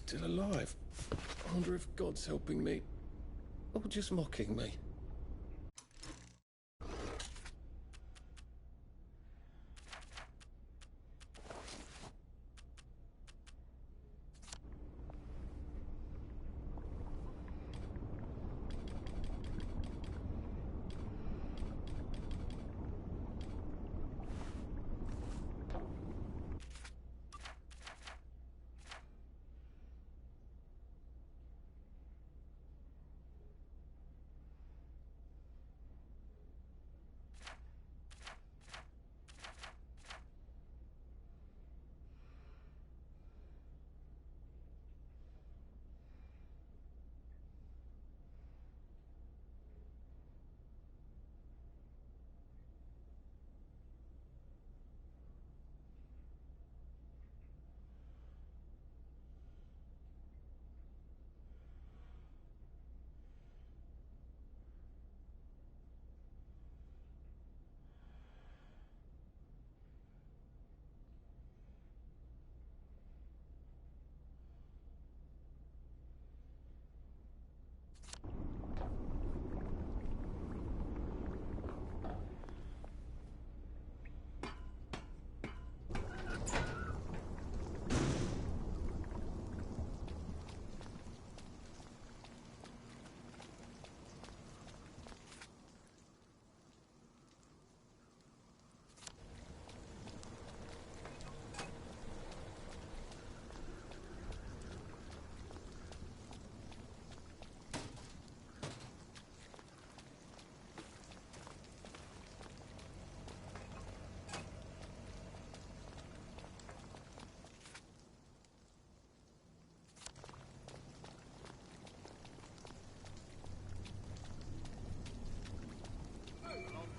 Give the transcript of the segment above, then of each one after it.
Still alive. I wonder if God's helping me, or just mocking me.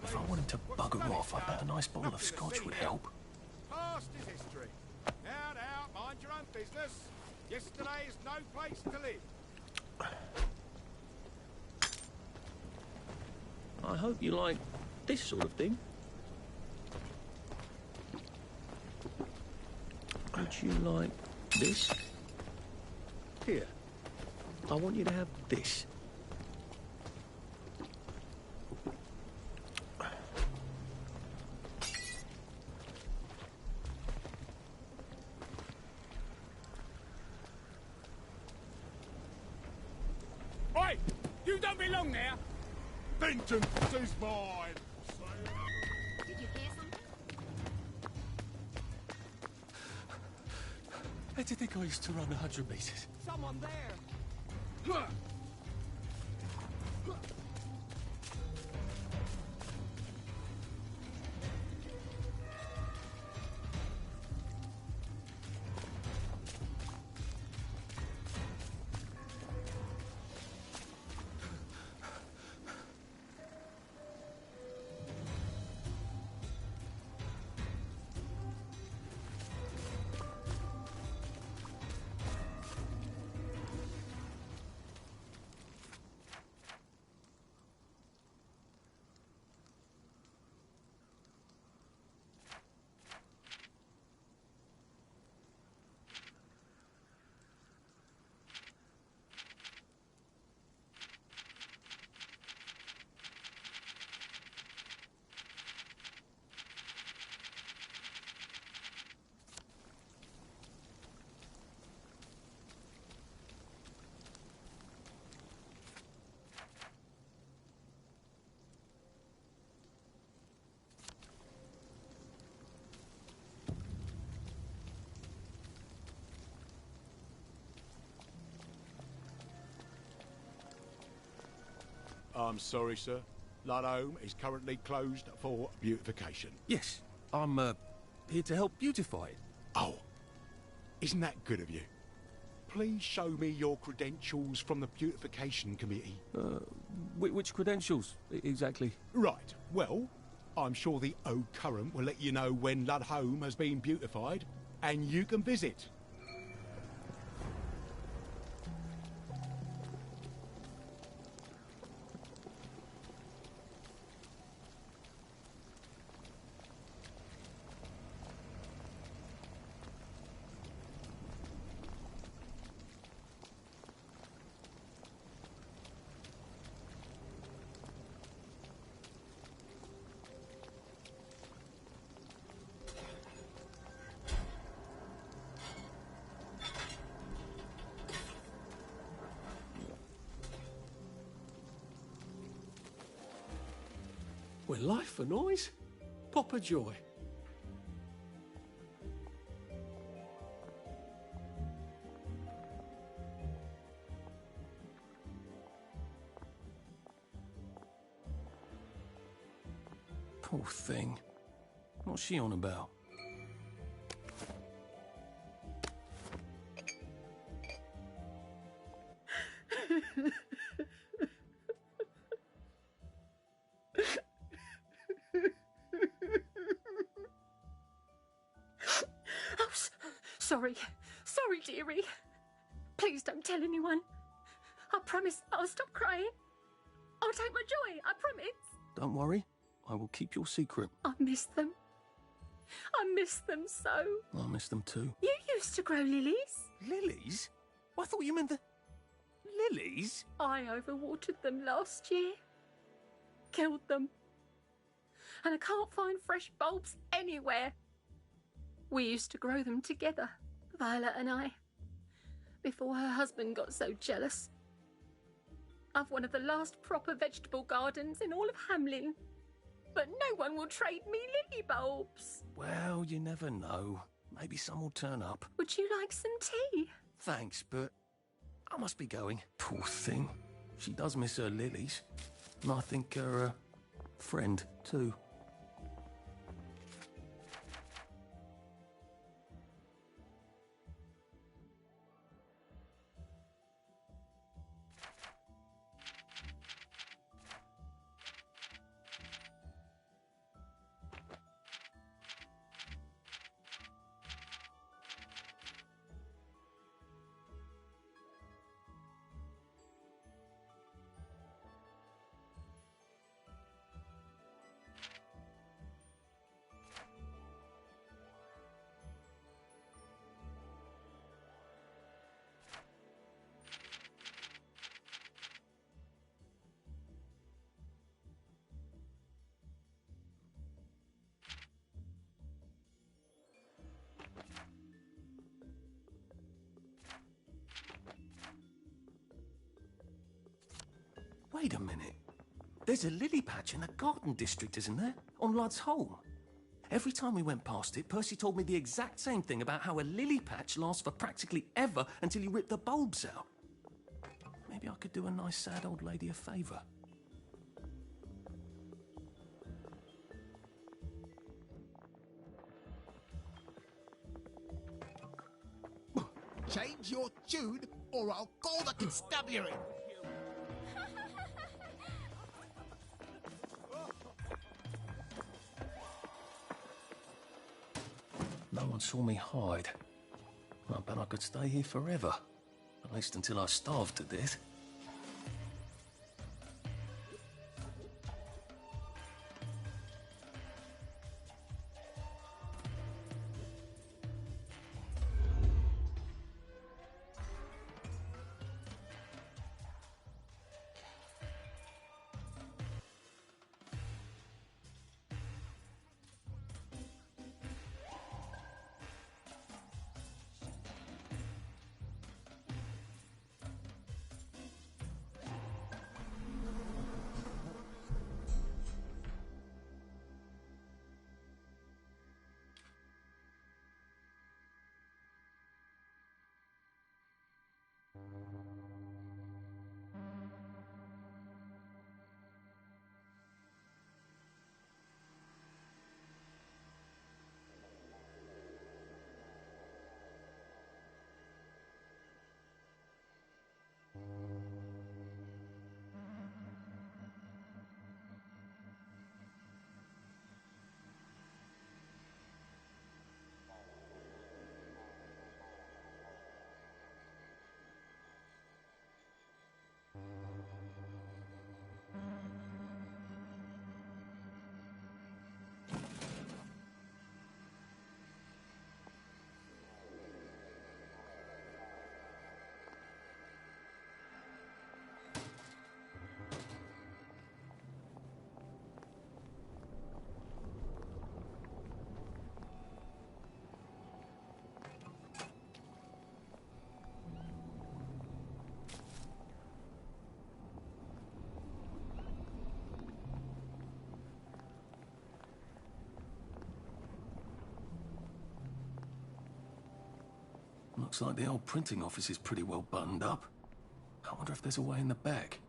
If I wanted to bugger off, I bet a nice bottle of scotch would help. Past is history. Now, mind your own business. Yesterday is no place to live. I hope you like this sort of thing. Would you like this? Here. I want you to have this. Oi! You don't belong there! Vengeance is mine! Did you hear something? Where did you think I used to run 100 meters? Someone there! I'm sorry, sir. Ludholme is currently closed for beautification. Yes, I'm here to help beautify it. Oh, isn't that good of you? Please show me your credentials from the beautification committee. Which credentials, exactly? Right, well, I'm sure the Ode Current will let you know when Ludholme has been beautified, and you can visit. When life annoys, pop a joy. Poor thing. What's she on about? Oh, sorry. Sorry, dearie. Please don't tell anyone. I promise I'll stop crying. I'll take my joy, I promise. Don't worry. I will keep your secret. I miss them. I miss them so. I miss them too. You used to grow lilies. Lilies? I thought you meant the... Lilies? I overwatered them last year. Killed them. And I can't find fresh bulbs anywhere. We used to grow them together, Violet and I, before her husband got so jealous. I've one of the last proper vegetable gardens in all of Hamlin, but no one will trade me lily bulbs. Well, you never know. Maybe some will turn up. Would you like some tea? Thanks, but I must be going. Poor thing. She does miss her lilies. And I think her friend, too. Wait a minute. There's a lily patch in the garden district, isn't there? On Ludd's Hole. Every time we went past it, Percy told me the exact same thing about how a lily patch lasts for practically ever until you rip the bulbs out. Maybe I could do a nice sad old lady a favour. Change your tune, or I'll call the constabulary. No one saw me hide. I bet I could stay here forever. At least until I starved to death. Looks like the old printing office is pretty well buttoned up. I wonder if there's a way in the back.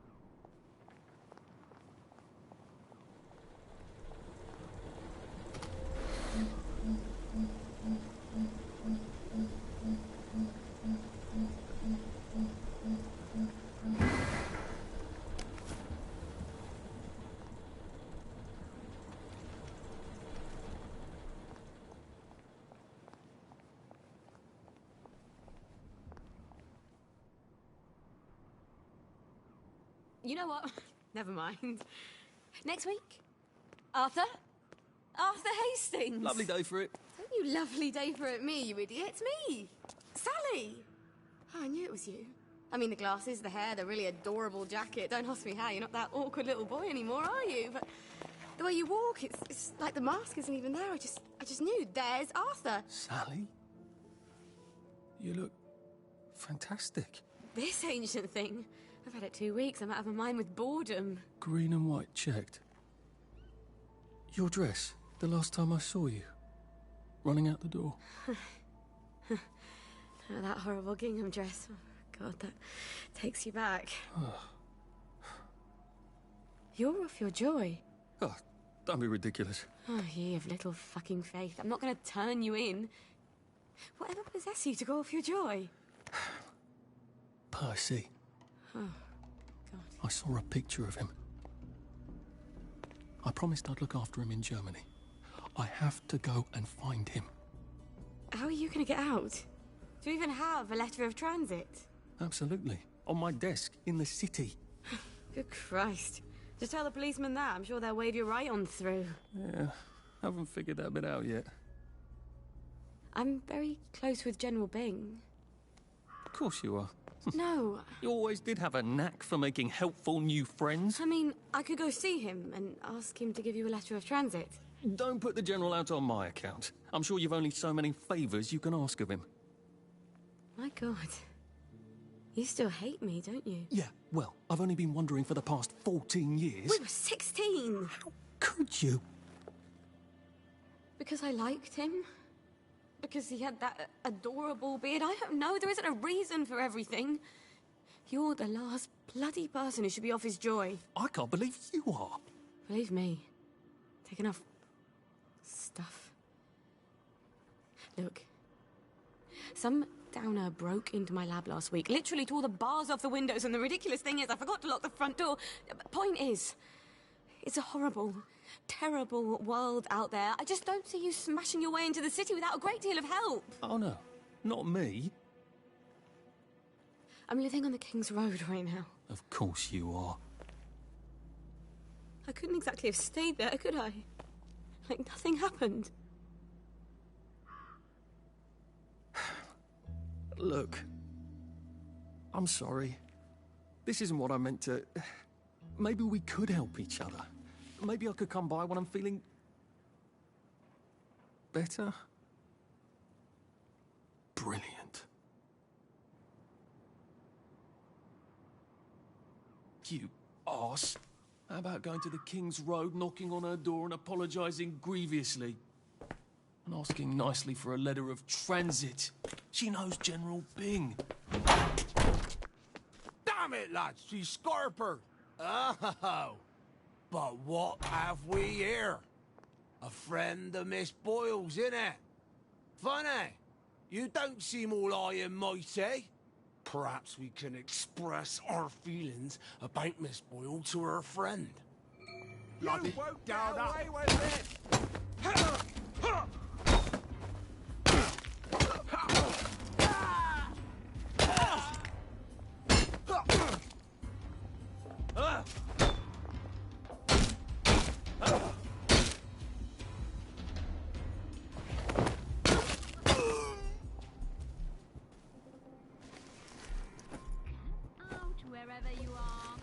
You know what? Never mind. Next week? Arthur? Arthur Hastings! Lovely day for it. Don't you lovely day for it, me, you idiot. It's me! Sally! Oh, I knew it was you. I mean, the glasses, the hair, the really adorable jacket. Don't ask me how. You're not that awkward little boy anymore, are you? But the way you walk, it's like the mask isn't even there. I just knew. There's Arthur. Sally? You look fantastic. This ancient thing. I've had it 2 weeks. I'm out of my mind with boredom. Green and white checked. Your dress, the last time I saw you. Running out the door. Oh, that horrible gingham dress. Oh, God, that takes you back. You're off your joy. Oh, don't be ridiculous. Oh, ye of little fucking faith. I'm not going to turn you in. Whatever possessed you to go off your joy? Percy. Oh, God. I saw a picture of him. I promised I'd look after him in Germany. I have to go and find him. How are you going to get out? Do you even have a letter of transit? Absolutely. On my desk, in the city. Good Christ. Just tell the policeman that. I'm sure they'll wave you right on through. Yeah, haven't figured that bit out yet. I'm very close with General Bing. Of course you are. No. You always did have a knack for making helpful new friends. I mean, I could go see him and ask him to give you a letter of transit. Don't put the General out on my account. I'm sure you've only so many favours you can ask of him. My God. You still hate me, don't you? Yeah, well, I've only been wondering for the past 14 years. We were 16! How could you? Because I liked him? Because he had that adorable beard? I don't know. There isn't a reason for everything. You're the last bloody person who should be off his joy. I can't believe you are. Believe me. Take enough stuff. Look. Some downer broke into my lab last week, literally tore the bars off the windows, and the ridiculous thing is I forgot to lock the front door. Point is, it's a horrible, terrible world out there. I just don't see you smashing your way into the city without a great deal of help. Oh, no. Not me. I'm living on the King's Road right now. Of course you are. I couldn't exactly have stayed there, could I? Like nothing happened. Look, I'm sorry. This isn't what I meant to... Maybe we could help each other. Maybe I could come by when I'm feeling... better? Brilliant. You arse. How about going to the King's Road, knocking on her door and apologising grievously? And asking nicely for a letter of transit. She knows General Bing. Damn it, lads, she's Scarper. Oh, but what have we here? A friend of Miss Boyle's, innit? Funny, you don't seem all high and mighty. Perhaps we can express our feelings about Miss Boyle to her friend. Bloody you won't get down up. away with it! Out wherever you are.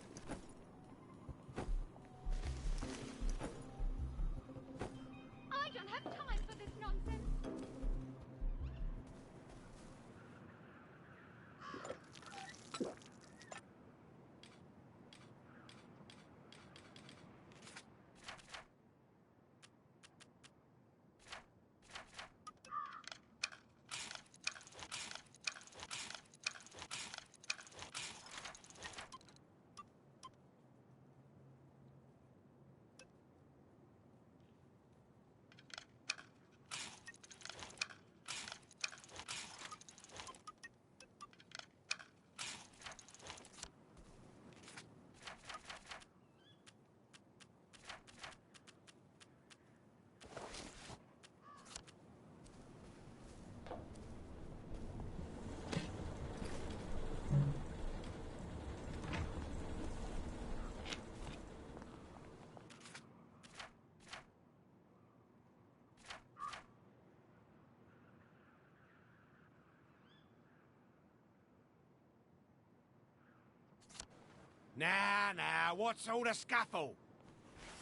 Now, what's all the scuffle?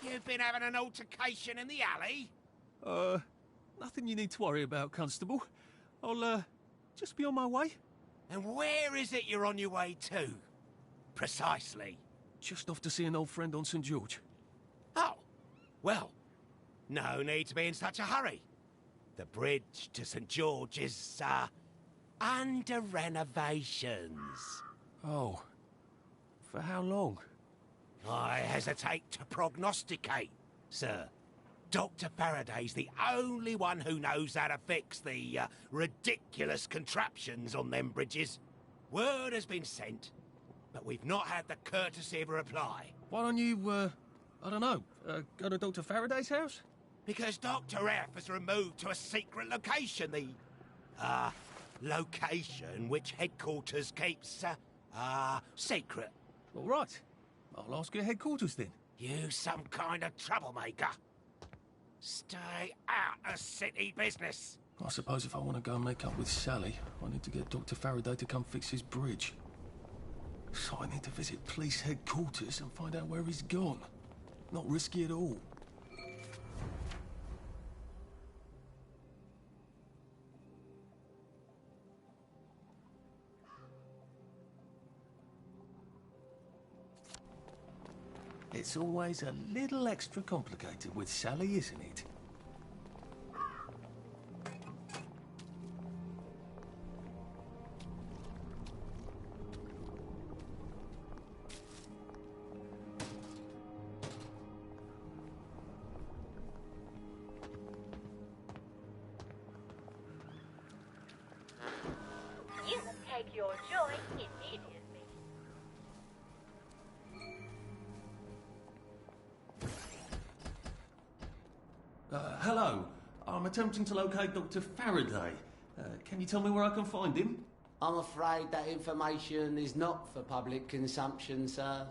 You've been having an altercation in the alley? Nothing you need to worry about, Constable. I'll, just be on my way. And where is it you're on your way to? Precisely. Just off to see an old friend on St. George. Oh, well, no need to be in such a hurry. The bridge to St. George is, under renovations. Oh. For how long? I hesitate to prognosticate, sir. Dr. Faraday's the only one who knows how to fix the ridiculous contraptions on them bridges. Word has been sent, but we've not had the courtesy of a reply. Why don't you, I don't know, go to Dr. Faraday's house? Because Dr. F has removed to a secret location, the, location which headquarters keeps, secret. All right. I'll ask your headquarters then. You some kind of troublemaker. Stay out of city business. I suppose if I want to go and make up with Sally, I need to get Dr. Faraday to come fix his bridge. So I need to visit police headquarters and find out where he's gone. Not risky at all. It's always a little extra complicated with Sally, isn't it? You will take your joy immediately. Hello. I'm attempting to locate Dr. Faraday. Can you tell me where I can find him? I'm afraid that information is not for public consumption, sir.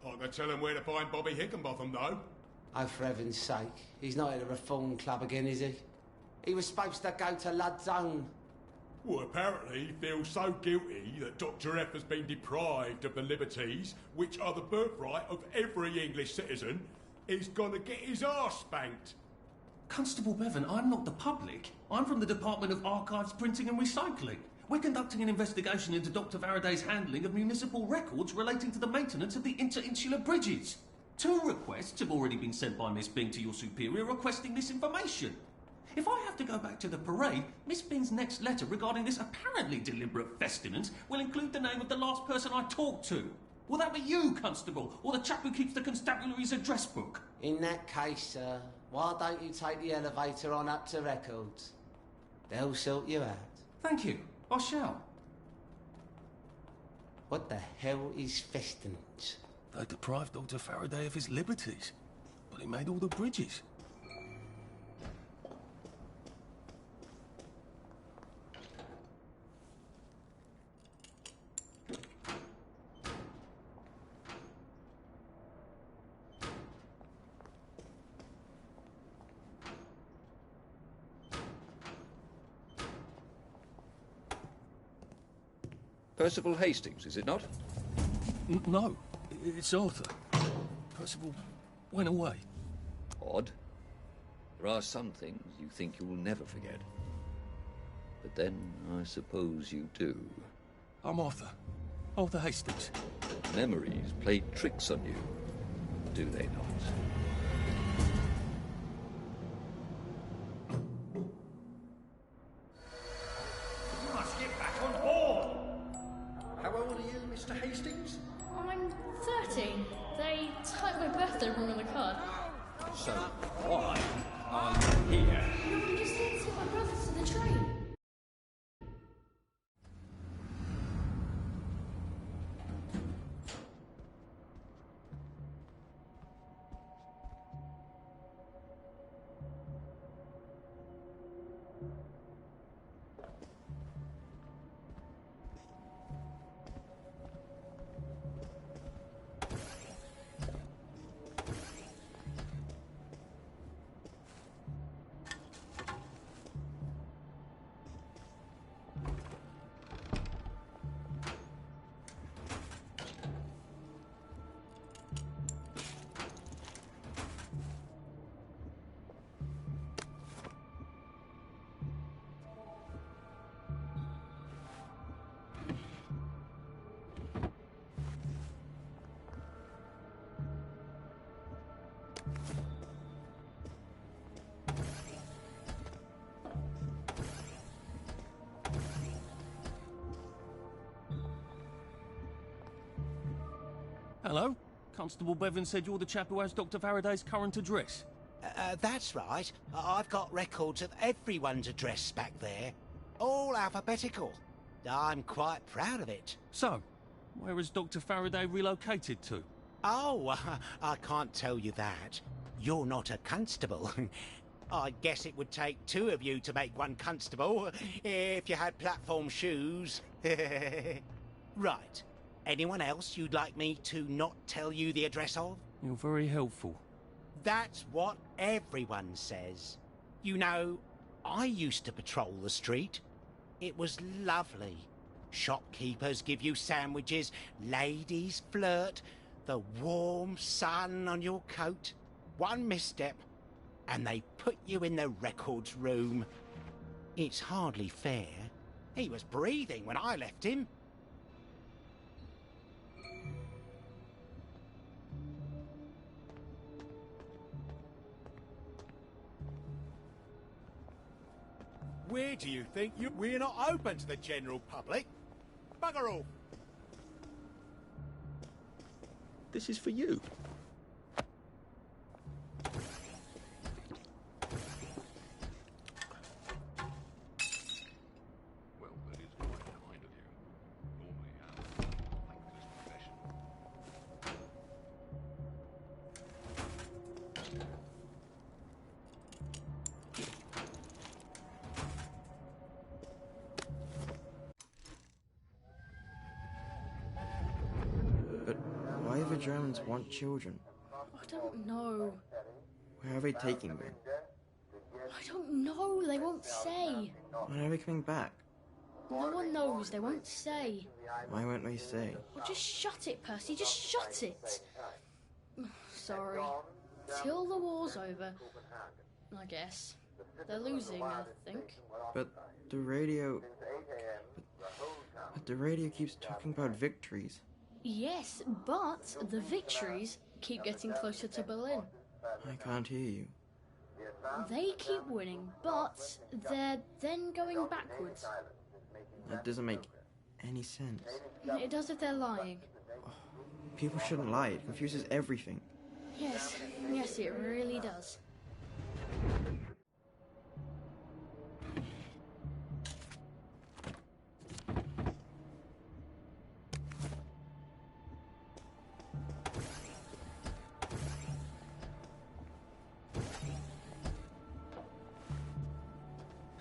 I can tell him where to find Bobby Hickenbotham, though. Oh, for heaven's sake. He's not at a reform club again, is he? He was supposed to go to Lud's Own. Well, apparently he feels so guilty that Dr. F has been deprived of the liberties which are the birthright of every English citizen, he's gonna get his arse spanked. Constable Bevan, I'm not the public. I'm from the Department of Archives, Printing and Recycling. We're conducting an investigation into Dr. Faraday's handling of municipal records relating to the maintenance of the interinsular bridges. 2 requests have already been sent by Miss Bing to your superior requesting this information. If I have to go back to the parade, Miss Bing's next letter regarding this apparently deliberate festinance will include the name of the last person I talked to. Will that be you, Constable, or the chap who keeps the constabulary's address book? In that case, sir, why don't you take the elevator on up to records? They'll sort you out. Thank you. I shall. What the hell is festinance? They deprived Dr. Faraday of his liberties, but he made all the bridges. Percival Hastings, is it not? No, it's Arthur. Percival went away. Odd. There are some things you think you'll never forget. But then, I suppose you do. I'm Arthur. Arthur Hastings. Memories play tricks on you, do they not? You must get back on board! How old are you, Mr. Hastings? I'm 13. They typed my birthday wrong on the card. So, why are you here? I'm just here to take my brother to the train. Hello? Constable Bevan said you're the chap who has Dr. Faraday's current address. That's right. I've got records of everyone's address back there. All alphabetical. I'm quite proud of it. So, where has Dr. Faraday relocated to? Oh, I can't tell you that. You're not a constable. I guess it would take two of you to make one constable, if you had platform shoes. Right. Anyone else you'd like me to not tell you the address of? You're very helpful. That's what everyone says. You know, I used to patrol the street. It was lovely. Shopkeepers give you sandwiches, ladies flirt, the warm sun on your coat. One misstep, and they put you in the records room. It's hardly fair. He was breathing when I left him. Where do you think you... We're not open to the general public. Bugger off. This is for you. Well, that is quite kind of you. Normally, thankless profession. But why do the Germans want children? I don't know. Where are they taking them? I don't know. They won't say. When are they coming back? No one knows. They won't say. Why won't they say? Well, just shut it, Percy. Just shut it. Sorry. Till the war's over, I guess. They're losing, I think. But the radio... But the radio keeps talking about victories. Yes, but the victories keep getting closer to Berlin. I can't hear you. They keep winning, but they're then going backwards. That doesn't make any sense. It does if they're lying. People shouldn't lie. It confuses everything. Yes, it really does.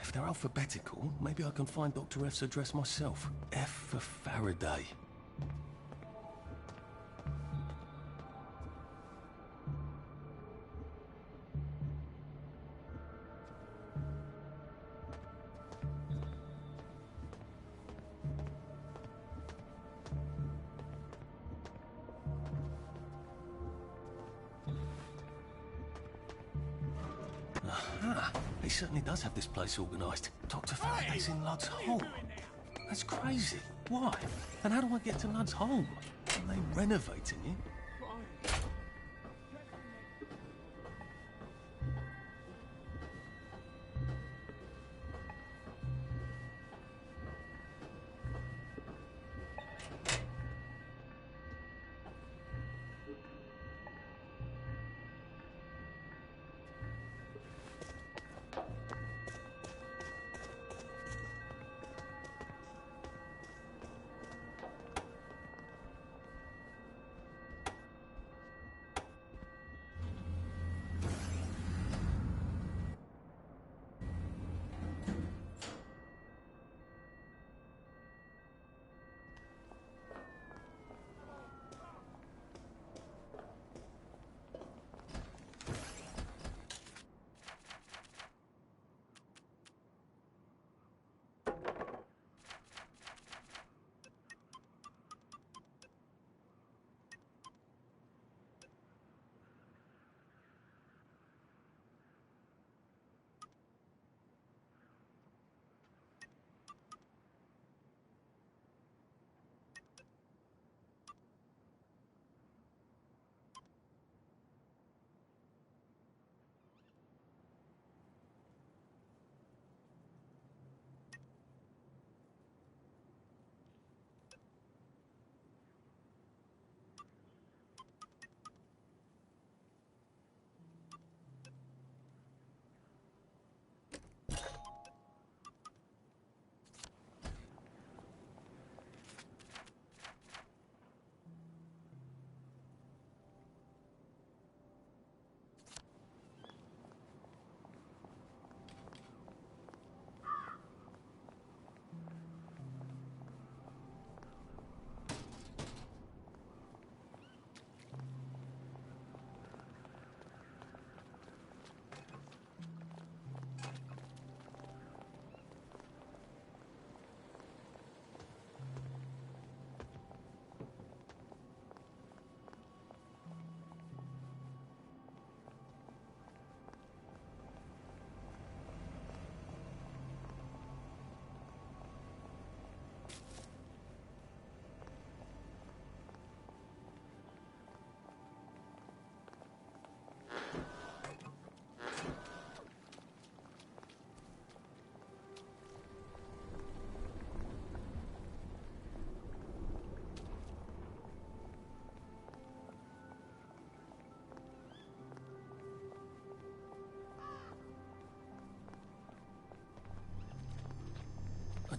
If they're alphabetical, maybe I can find Dr. F's address myself. F for Faraday. Aha! He certainly does have this place organised. Dr. Faraday's in Lud's Hole. That's crazy. Why? And how do I get to Lud's Hole? Are they renovating it?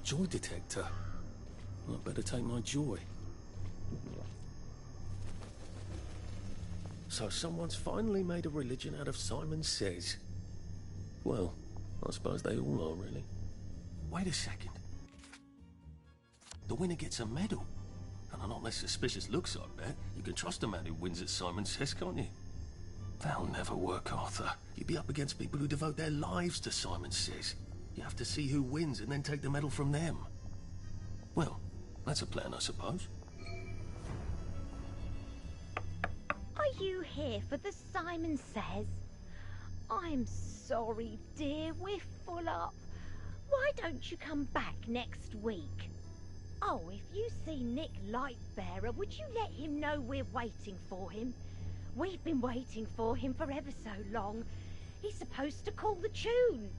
joy detector. I'd better take my joy. So someone's finally made a religion out of Simon Says. Well, I suppose they all are, really. Wait a second. The winner gets a medal. And a lot less suspicious looks, I bet. You can trust a man who wins at Simon Says, can't you? That'll never work, Arthur. You'd be up against people who devote their lives to Simon Says. You have to see who wins and then take the medal from them. Well, that's a plan, I suppose. Are you here for the Simon Says? I'm sorry, dear, we're full up. Why don't you come back next week? Oh, if you see Nick Lightbearer, would you let him know we're waiting for him? We've been waiting for him for ever so long. He's supposed to call the tune.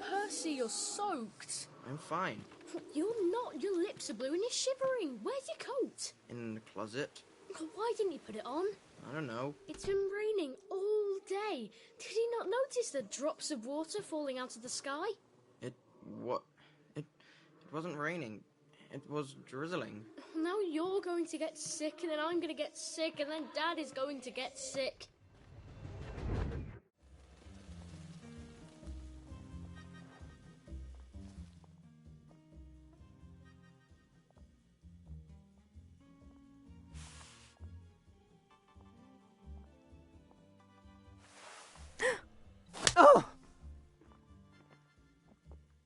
Percy, you're soaked. I'm fine. You're not. Your lips are blue and you're shivering. Where's your coat? In the closet. Why didn't you put it on? I don't know. It's been raining all day. Did you not notice the drops of water falling out of the sky? It wasn't raining. It was drizzling. Now you're going to get sick, and then I'm going to get sick, and then Dad is going to get sick. Oh!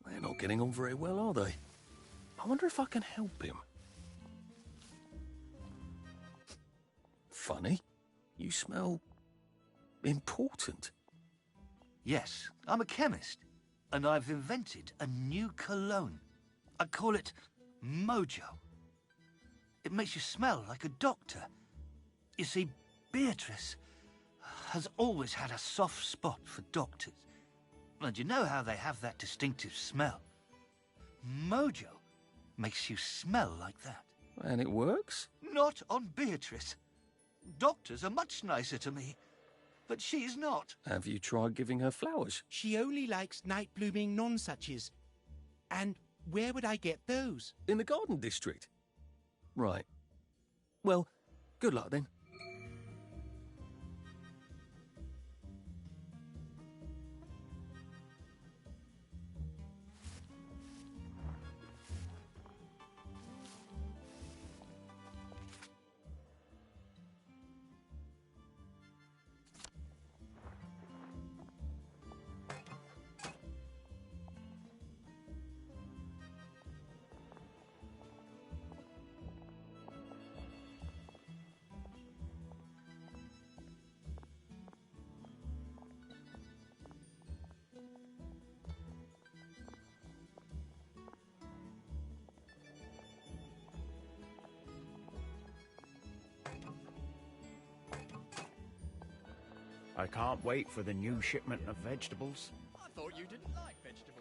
They're not getting on very well, are they? I wonder if I can help him. Funny. You smell important. Yes, I'm a chemist, and I've invented a new cologne. I call it Mojo. It makes you smell like a doctor. You see, Beatrice has always had a soft spot for doctors. And you know how they have that distinctive smell? Mojo makes you smell like that. And it works? Not on Beatrice. Doctors are much nicer to me, but she's not. Have you tried giving her flowers? She only likes night-blooming nonsuches. And where would I get those? In the Garden District. Right. Well, good luck then. I can't wait for the new shipment of vegetables. I thought you didn't like vegetables.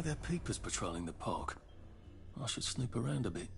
there are peepers patrolling the park. I should snoop around a bit.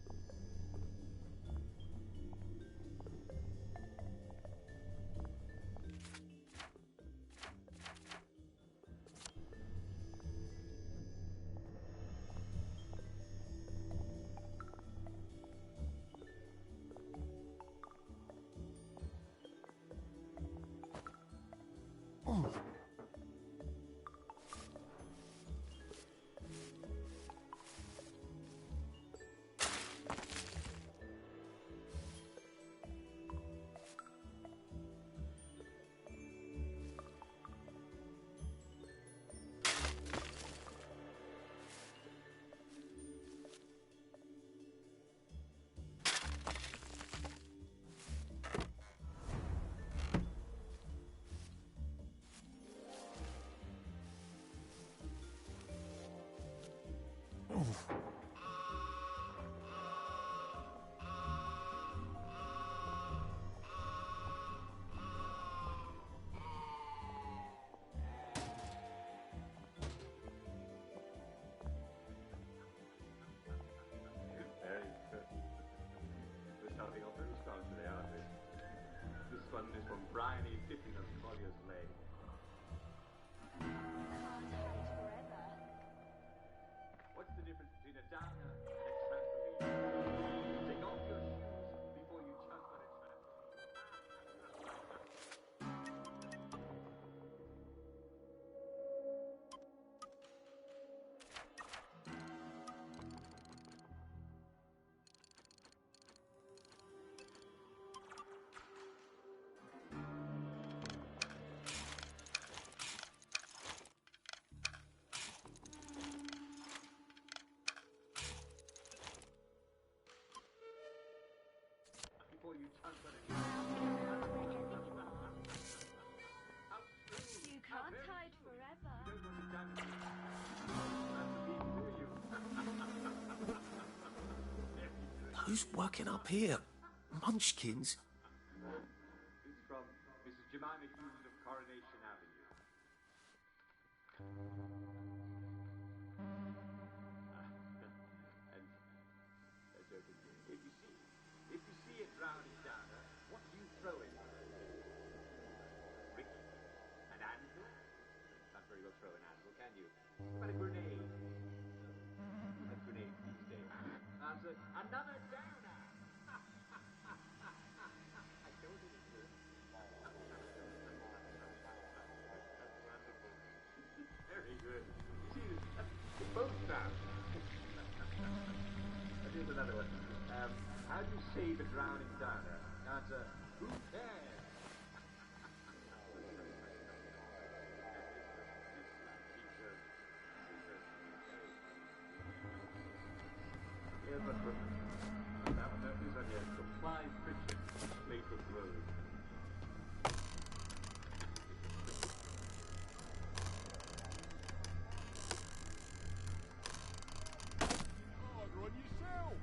You can't hide forever. Who's working up here? Munchkins? It's from Mrs. Jemima Hughes of Coronation Avenue. And joking. If you see a drowning downer, what do you throw in? Rick? An anvil? Can't very well throw an anvil, can you? But a grenade. A grenade these days. Answer, another downer! I told you it's good. That's wonderful. Very good. You see, both down. Here's another one. How do you save a drowning downer? Answer, who cares? Here's one from that one. Notice on here. Supply Pritchard, Playford Road. Harder on yourself.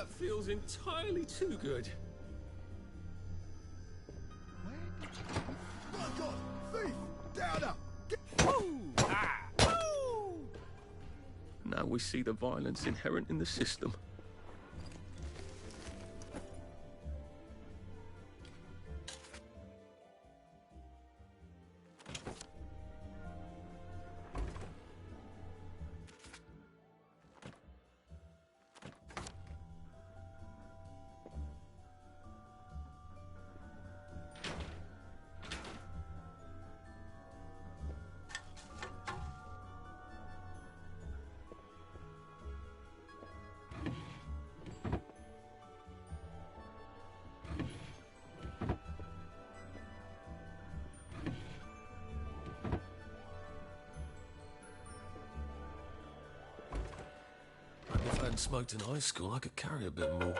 that feels entirely too good. Fuck off! Thief! Downer! Now we see the violence inherent in the system. If I hadn't smoked in high school, I could carry a bit more.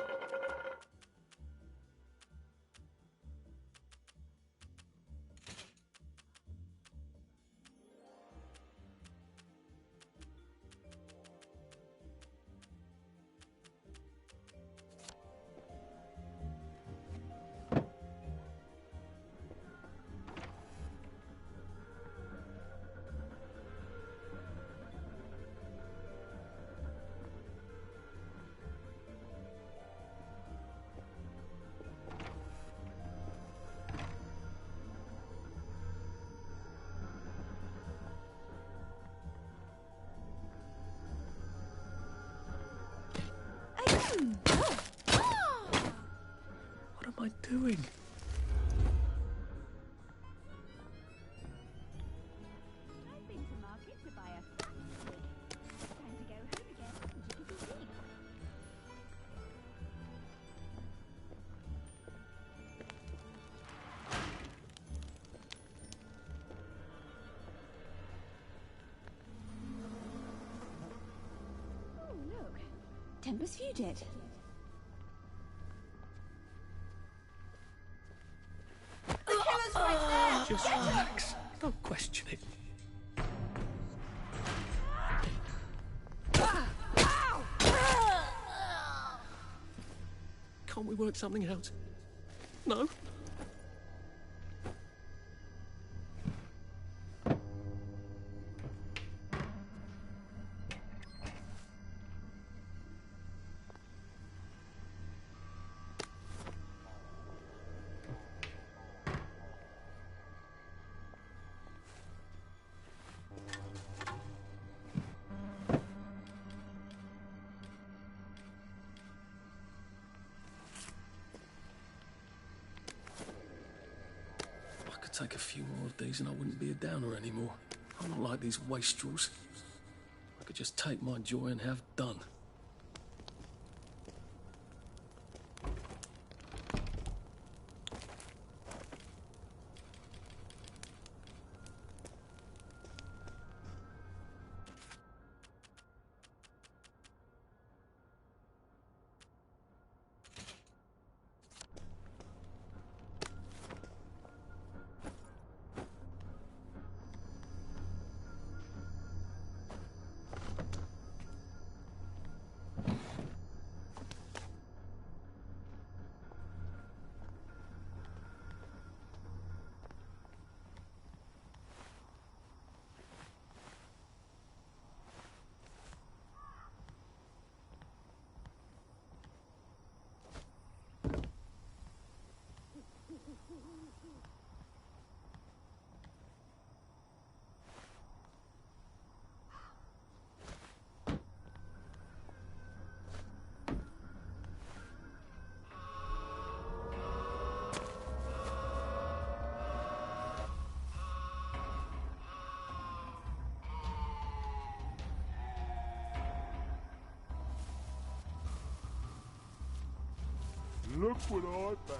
What am I doing? I've been to market to buy a fat pig. Time to go home again. Jiggity-jig. Oh, look. Tempest Fugit. The killer's right there! Just relax. Don't question it. Can't we work something out? No? I could take a few more of these and I wouldn't be a downer anymore. I'm not like these wastrels. I could just take my joy and have done. Look what I found.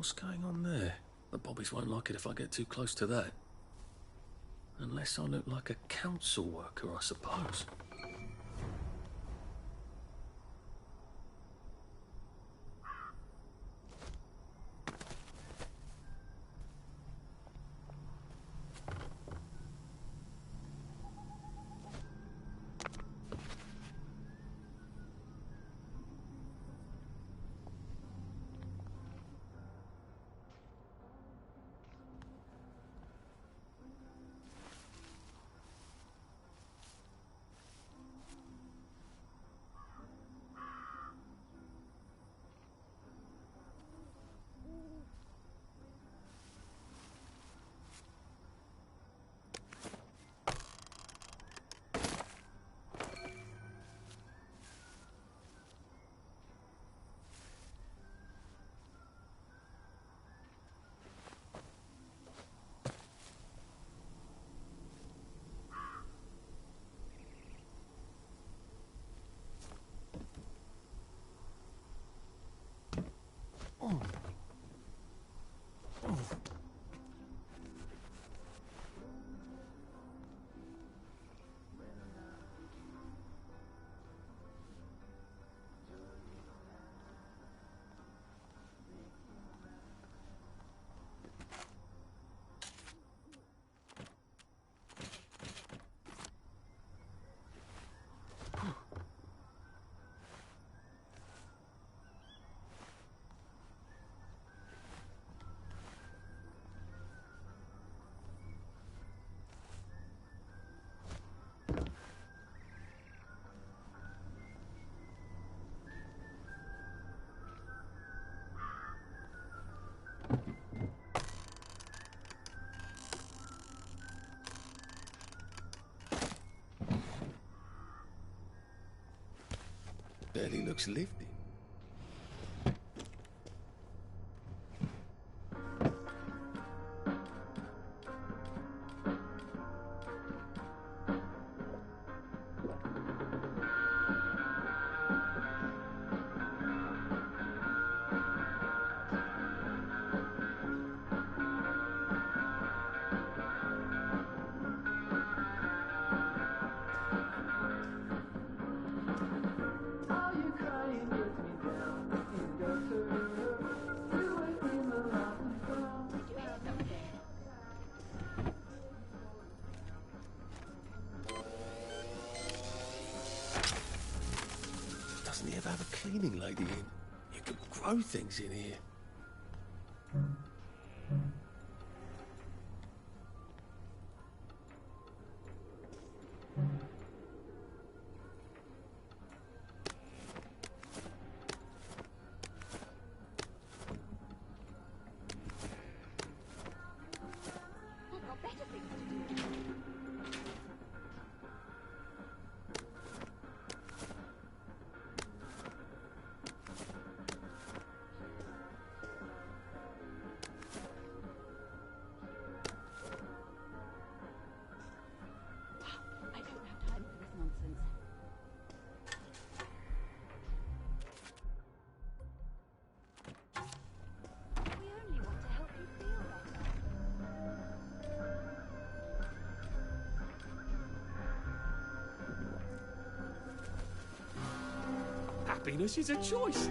What's going on there? The bobbies won't like it if I get too close to that. Unless I look like a council worker, I suppose. Barely looks lived in. Doesn't he ever have a cleaning lady in? You could grow things in here. Happiness is a choice.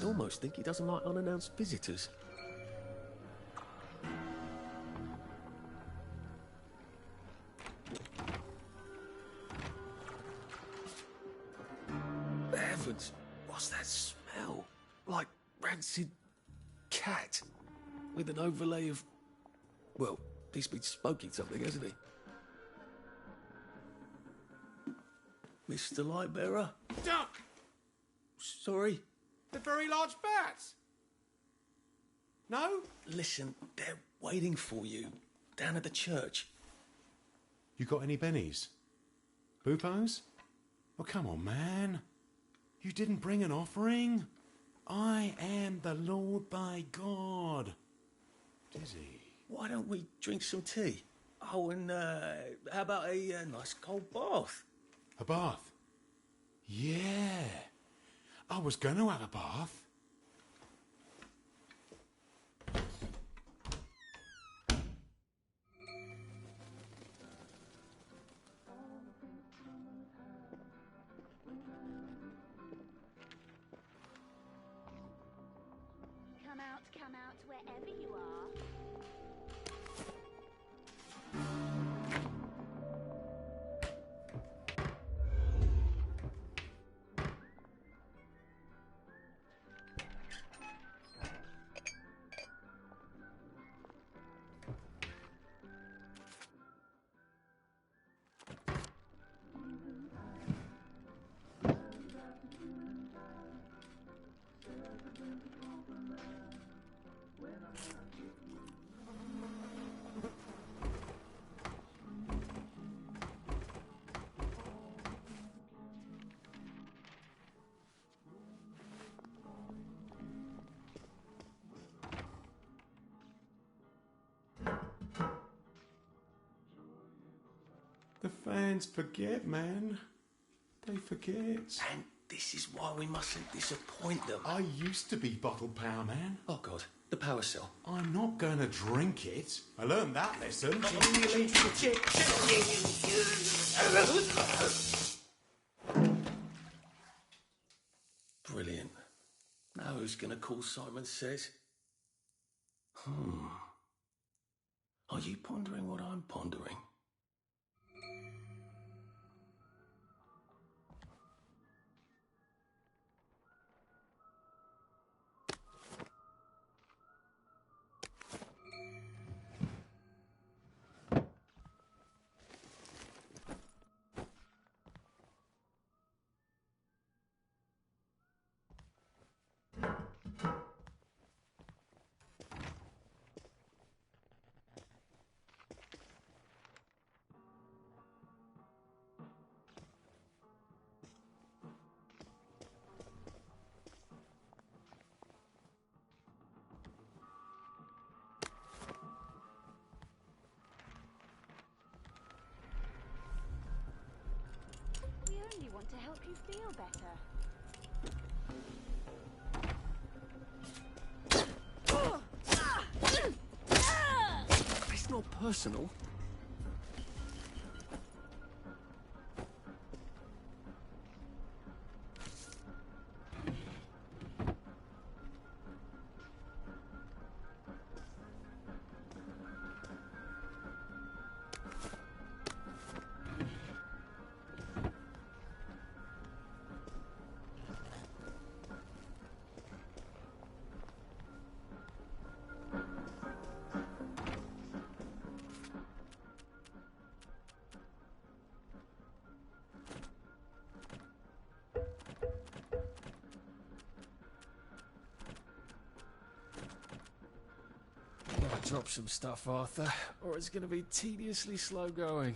Almost think he doesn't like unannounced visitors. Heavens, what's that smell? Like rancid cat with an overlay of, well, He's been smoking something, hasn't he? Mr. Lightbearer? Duck! Sorry? The very large bats! No? Listen, they're waiting for you down at the church. You got any bennies? Buppos? Oh, come on, man. You didn't bring an offering? I am the Lord thy God. Dizzy. Why don't we drink some tea? Oh, and how about a nice cold bath? A bath? Yeah. I was going to have a bath. Come out wherever you are. The fans forget, man. They forget. And this is why we mustn't disappoint them. I used to be bottled power, man. Oh, God. The power cell. I'm not going to drink it. I learned that lesson. Brilliant. Now who's going to call Simon Says? Are you pondering what I'm pondering? We only want to help you feel better. It's not personal. Drop some stuff, Arthur, or it's going to be tediously slow going.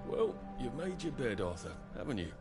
Well, you've made your bed, Arthur, haven't you?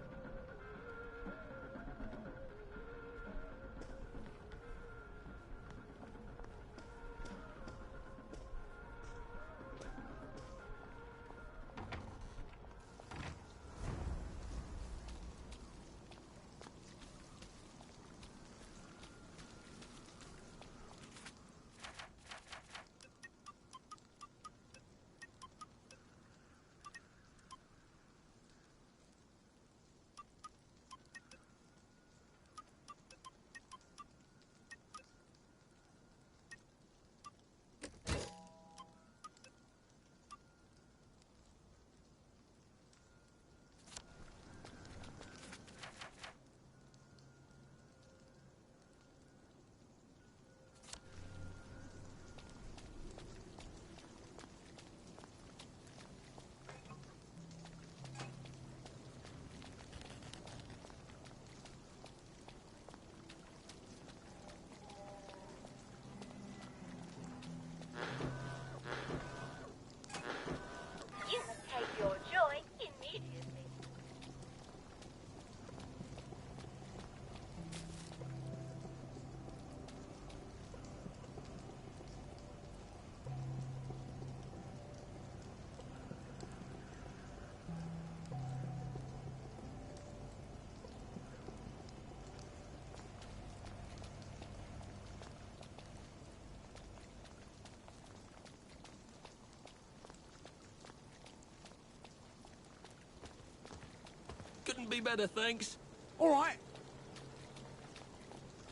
Couldn't be better, thanks. All right.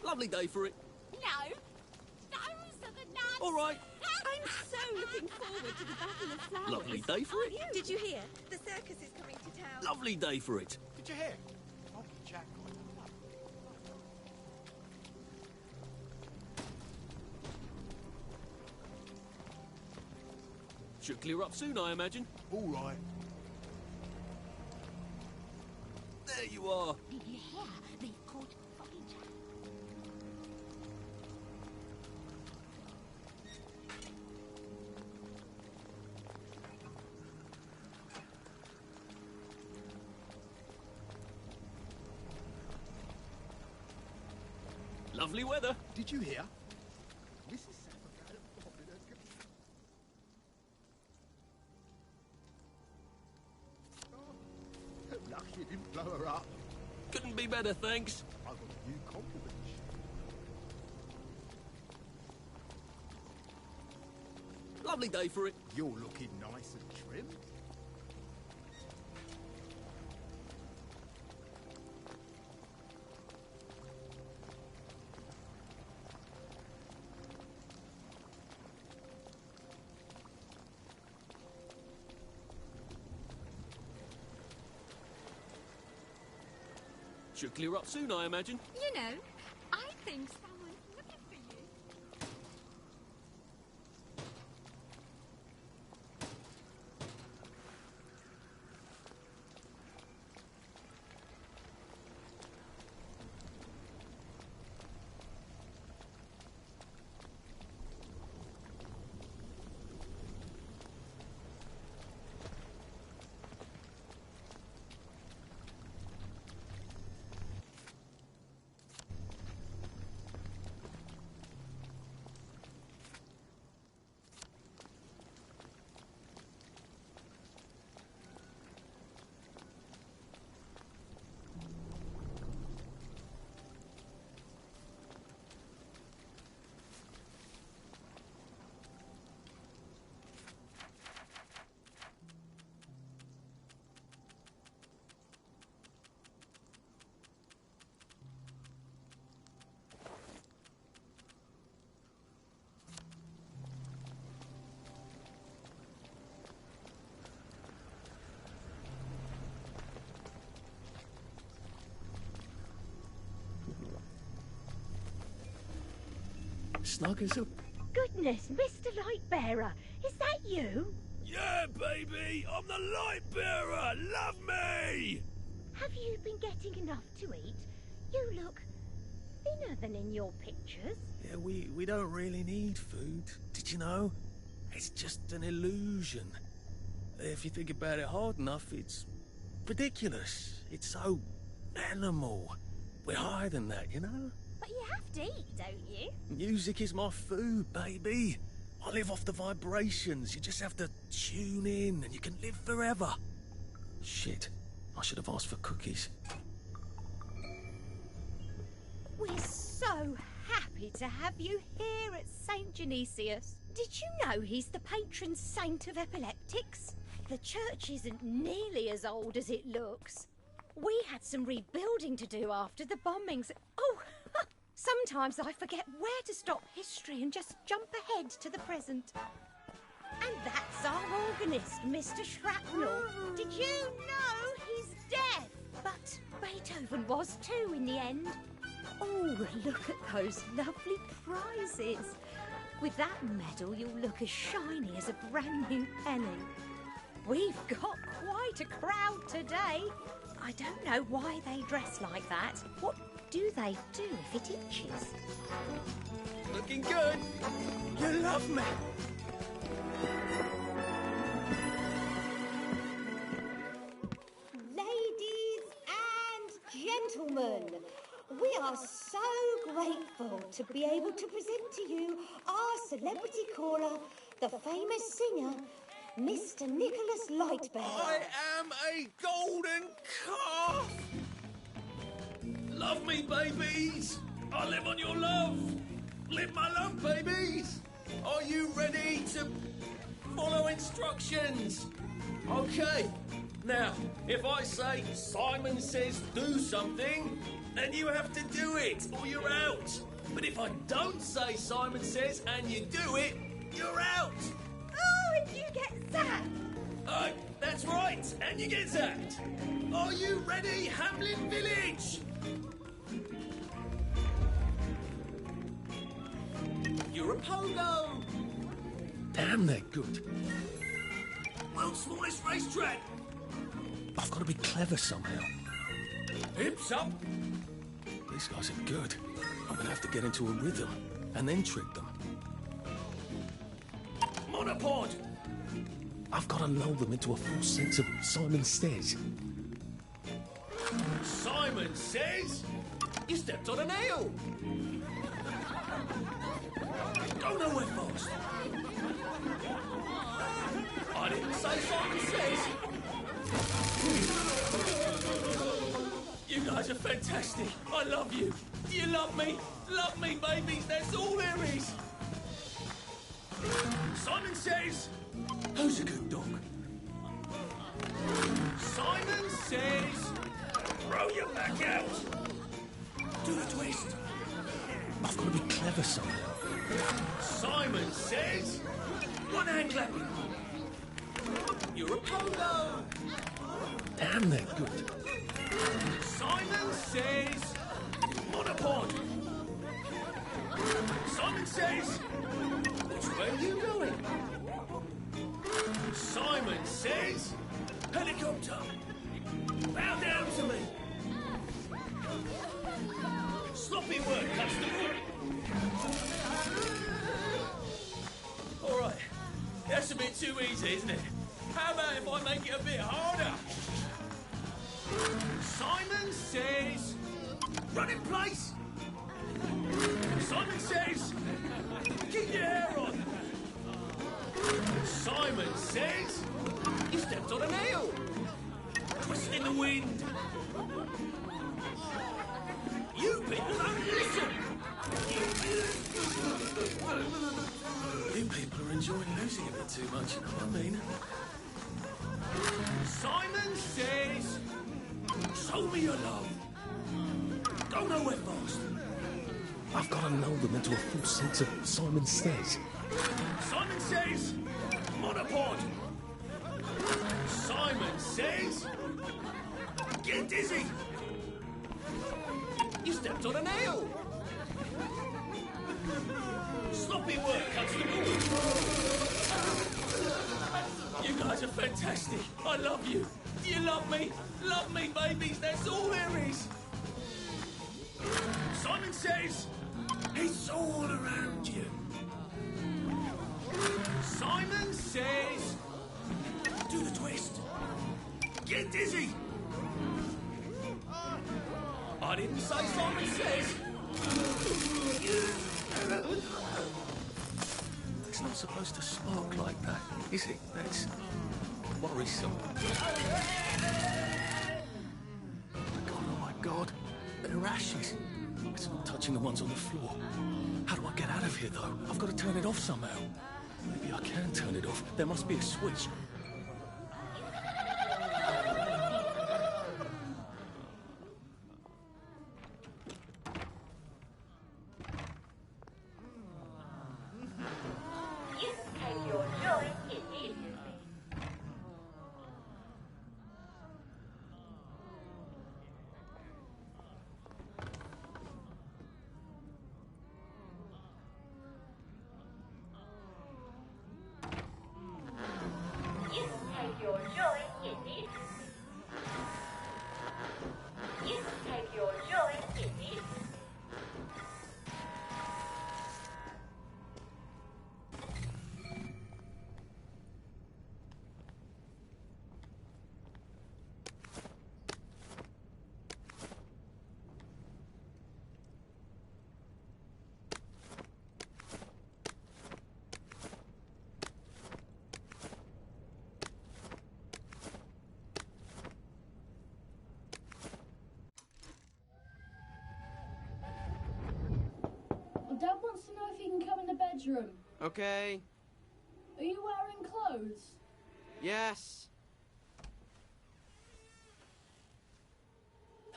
Lovely day for it. No. Those are the nuts. All right. I'm so looking forward to the Battle of Flowers. Lovely day for it. Did you hear? The circus is coming to town. Lovely day for it. Did you hear? Oh, Jack. Should clear up soon, I imagine. All right. There you are. Did you hear? They've caught Foggy Jack. Lovely weather. Did you hear? Lucky it didn't blow her up. Couldn't be better, thanks. I got a new compliment. Lovely day for it. You're looking nice and trim. Should clear up soon, I imagine. You know, I think someone's looking for you. Snug as a... Goodness, Mr. Lightbearer, is that you? Yeah, baby, I'm the light bearer. Love me. Have you been getting enough to eat? You look thinner than in your pictures. Yeah, we don't really need food. Did you know? It's just an illusion. If you think about it hard enough, it's ridiculous. It's so animal. We're higher than that, you know? But you have to eat, don't you? Music is my food, baby. I live off the vibrations. You just have to tune in and you can live forever. Shit, I should have asked for cookies. We're so happy to have you here at St. Genesius. Did you know he's the patron saint of epileptics? The church isn't nearly as old as it looks. We had some rebuilding to do after the bombings. Oh, sometimes I forget where to stop history and just jump ahead to the present. And that's our organist, Mr. Shrapnel. Did you know he's deaf? But Beethoven was too in the end. Oh, look at those lovely prizes. With that medal, you'll look as shiny as a brand new penny. We've got quite a crowd today. I don't know why they dress like that. What do they do if it itches? Looking good. You love me. Ladies and gentlemen, we are so grateful to be able to present to you our celebrity caller, the famous singer, Mr. Nicholas Lightbearer. I am a golden calf. Love me, babies. I live on your love. Live my love, babies. Are you ready to follow instructions? Okay. Now, if I say Simon says do something, then you have to do it, or you're out. But if I don't say Simon says and you do it, you're out. Oh, and you get zapped. That's right, and you get zapped. Are you ready, Hamlin Village? You're a pogo. Damn, they're good. World's smallest racetrack. I've got to be clever somehow. Hips up. These guys are good. I'm going to have to get into a rhythm and then trick them. Monopod. I've got to lull them into a false sense of Simon Says. Simon Says? You stepped on a nail. Go nowhere fast. I didn't say Simon Says. You guys are fantastic. I love you. Do you love me? Love me, babies. That's all there is. Simon Says. Who's a good dog? Simon Says. Throw your back out. Do the twist. I've got to be clever somehow. Simon Says. One hand clapping. You're a pogo. Damn, they're good. Simon Says. Monopod. Simon Says. Which way are you going? Simon Says. Helicopter. Bow down to me. Sloppy work, Constable. All right. That's a bit too easy, isn't it? How about if I make it a bit harder? Simon Says. Run in place. Simon Says. Keep your hair on. Simon Says. You stepped on a nail. Twist in the wind. You people don't listen. You people are enjoying losing a bit too much, you know what I mean? Simon Says. Show me your love. Go nowhere fast. I've got to lull them into a false sense of Simon Says. Simon Says. Monopod. Simon Says. Get dizzy. You stepped on a nail. Sloppy work, Constable. You guys are fantastic. I love you. Do you love me? Love me, babies. That's all there is. Simon Says. It's all around you. Simon Says. Do the twist. Get dizzy. I didn't say Simon Says. It's not supposed to spark like that, is it? That's worrisome. Oh my God. They're ashes. It's not touching the ones on the floor. How do I get out of here, though? I've got to turn it off somehow. Maybe I can turn it off. There must be a switch. Dad wants to know if he can come in the bedroom. Okay. Are you wearing clothes? Yes.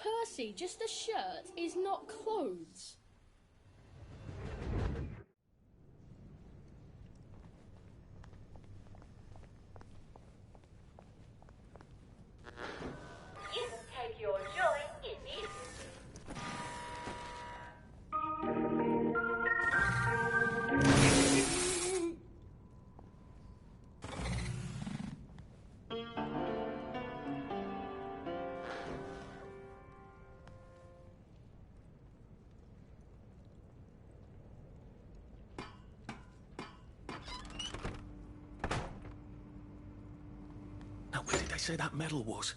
Percy, just a shirt is not clothes. You can take your joy in it. Now, where did they say that medal was?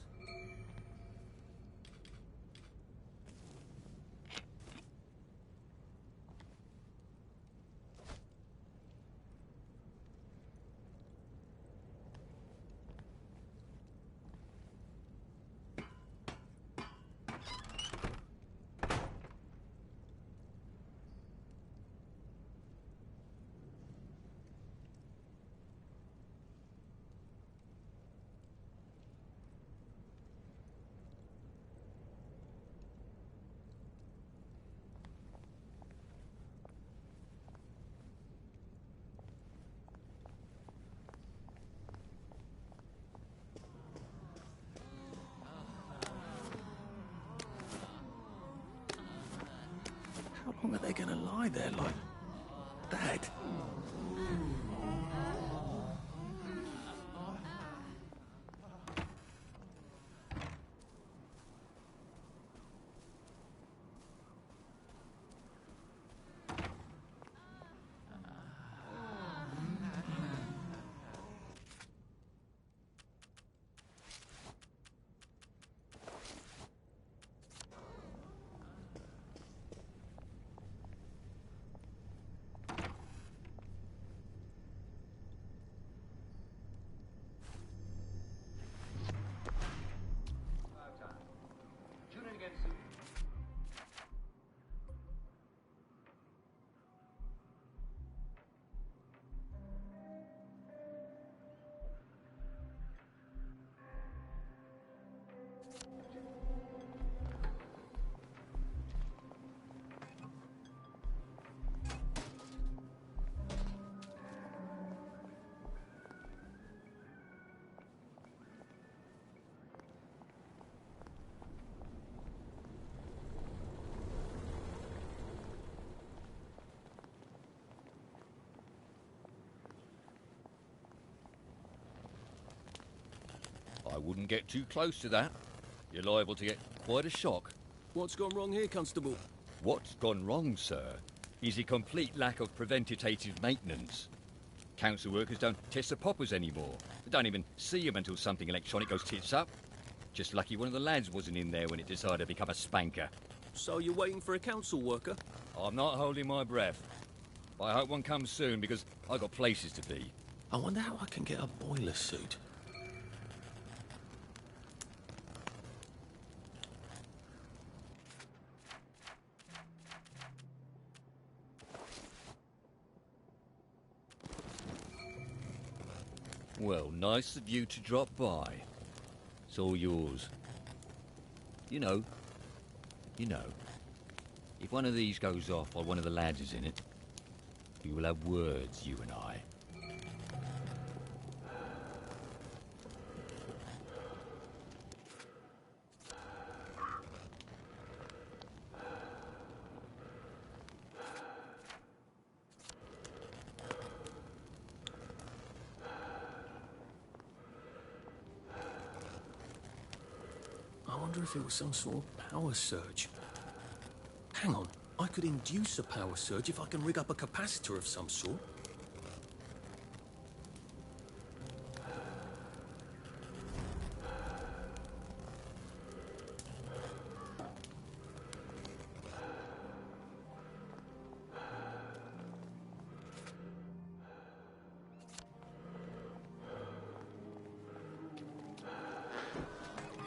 How long are they going to lie there like that? Tune in again soon. I wouldn't get too close to that. You're liable to get quite a shock. What's gone wrong here, Constable? What's gone wrong, sir, is a complete lack of preventative maintenance. Council workers don't test the poppers anymore. They don't even see them until something electronic goes tits up. Just lucky one of the lads wasn't in there when it decided to become a spanker. So you're waiting for a council worker? I'm not holding my breath. But I hope one comes soon because I've got places to be. I wonder how I can get a boiler suit. Well, nice of you to drop by. It's all yours. You know, if one of these goes off while one of the lads is in it, we will have words, you and I. I wonder if it was some sort of power surge. Hang on, I could induce a power surge if I can rig up a capacitor of some sort.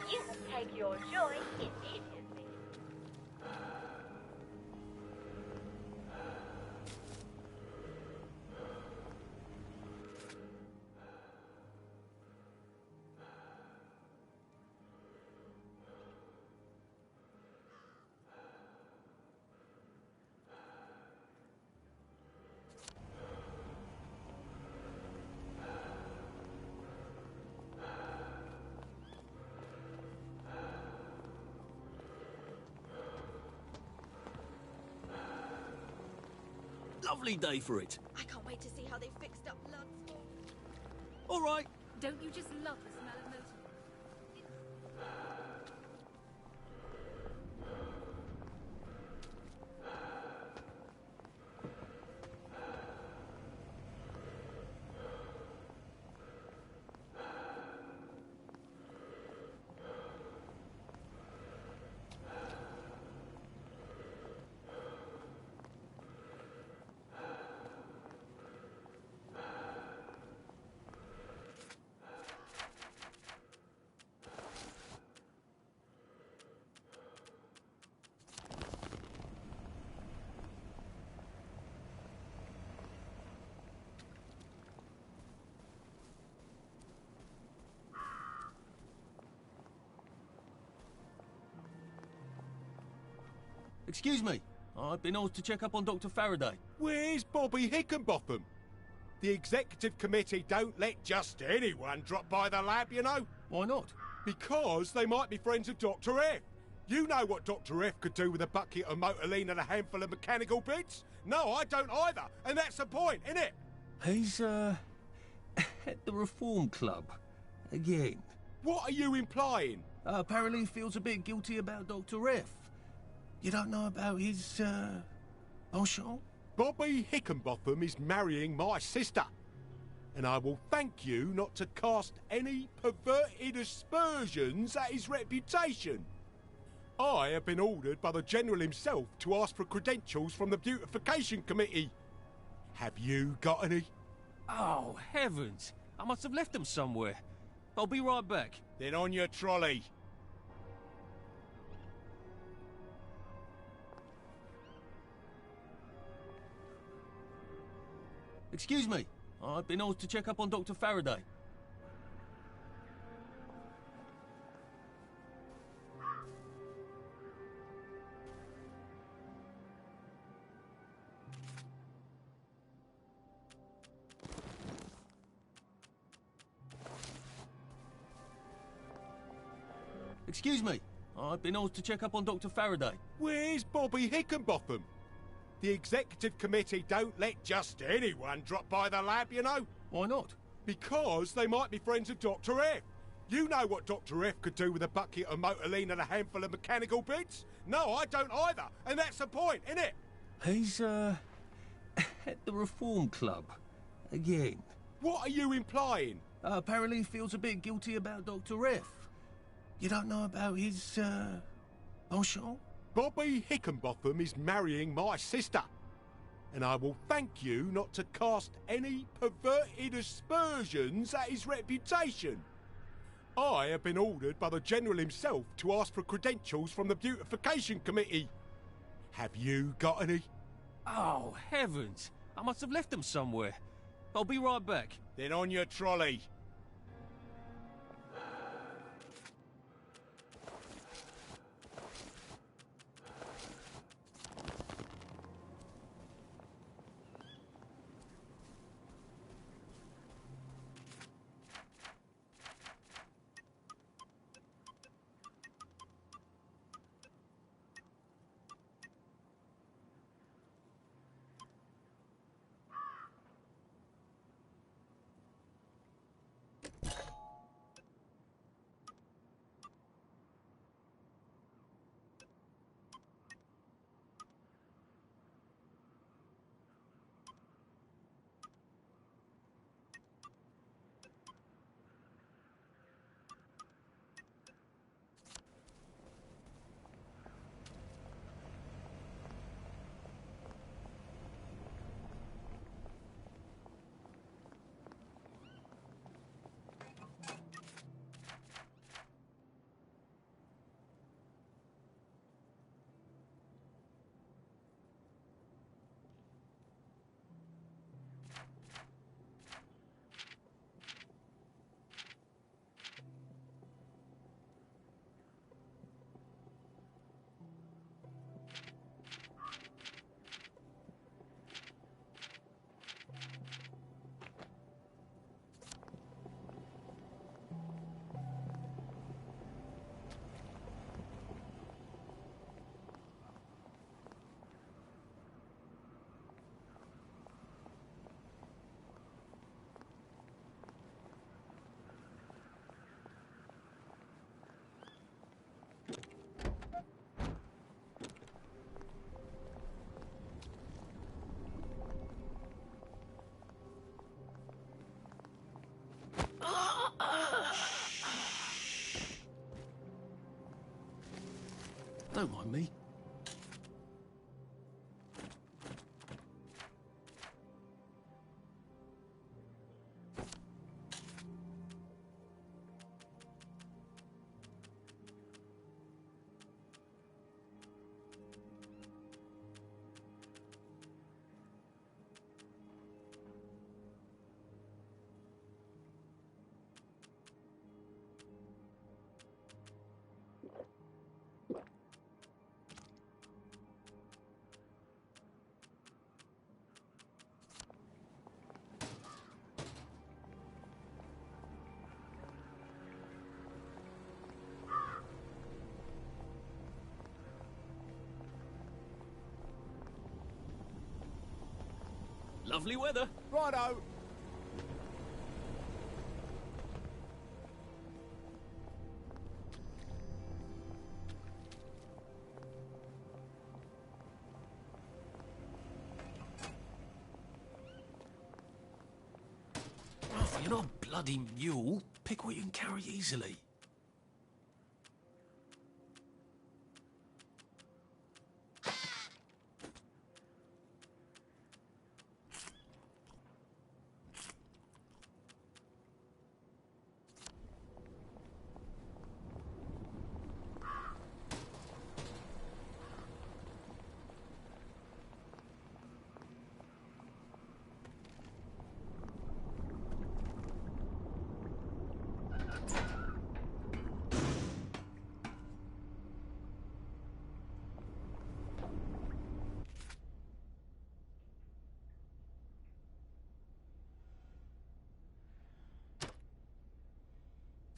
You can take your joy immediately. lovely day for it. I can't wait to see how they fixed up Lud's. All right. Don't you just love the smell of motor? Excuse me. I've been asked to check up on Dr. Faraday. Where's Bobby Hickenbotham? The executive committee don't let just anyone drop by the lab, you know. Why not? Because they might be friends of Dr. F. You know what Dr. F could do with a bucket of motorline and a handful of mechanical bits? No, I don't either. And that's the point, innit? He's, at the Reform Club. Again. What are you implying? Apparently he feels a bit guilty about Dr. F. You don't know about his, penchant? Bobby Hickenbotham is marrying my sister. And I will thank you not to cast any perverted aspersions at his reputation. I have been ordered by the General himself to ask for credentials from the Beautification Committee. Have you got any? Oh, heavens. I must have left them somewhere. I'll be right back. Then on your trolley. Excuse me. I've been asked to check up on Dr. Faraday. Excuse me. I've been asked to check up on Dr. Faraday. Where's Bobby Hickenbotham? The executive committee don't let just anyone drop by the lab, you know. Why not? Because they might be friends of Dr. F. You know what Dr. F could do with a bucket of motorline and a handful of mechanical bits? No, I don't either. And that's the point, innit? He's, at the Reform Club. Again. What are you implying? Apparently he feels a bit guilty about Dr. F. You don't know about his, penchant? Bobby Hickenbotham is marrying my sister. And I will thank you not to cast any perverted aspersions at his reputation. I have been ordered by the General himself to ask for credentials from the Beautification Committee. Have you got any? Oh, heavens. I must have left them somewhere. I'll be right back. Then on your trolley. Don't mind me. Lovely weather. Righto. Arthur, you're not a bloody mule. Pick what you can carry easily.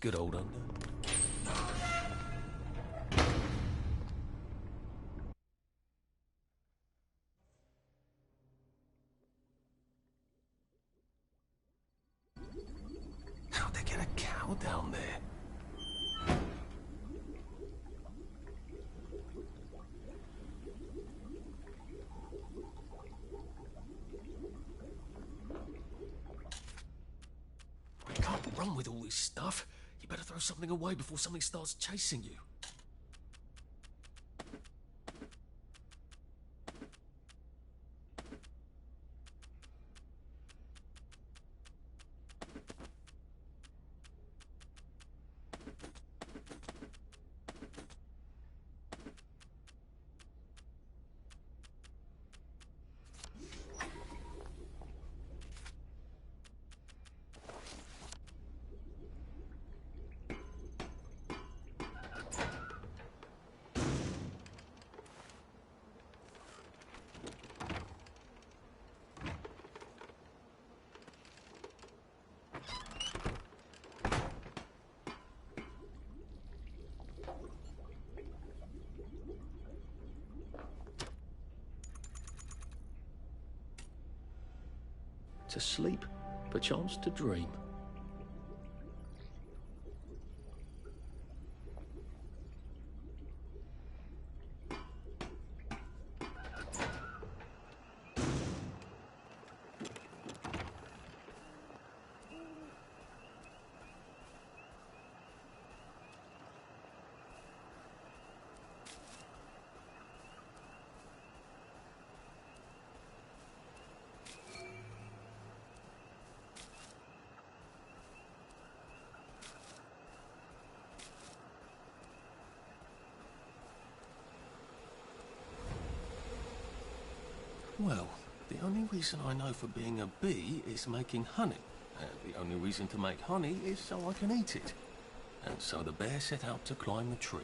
Good old under. How'd they get a cow down there? You can't run with all this stuff. You better throw something away before something starts chasing you. To sleep, perchance to dream. Well, the only reason I know for being a bee is making honey. And the only reason to make honey is so I can eat it. And so the bear set out to climb the tree.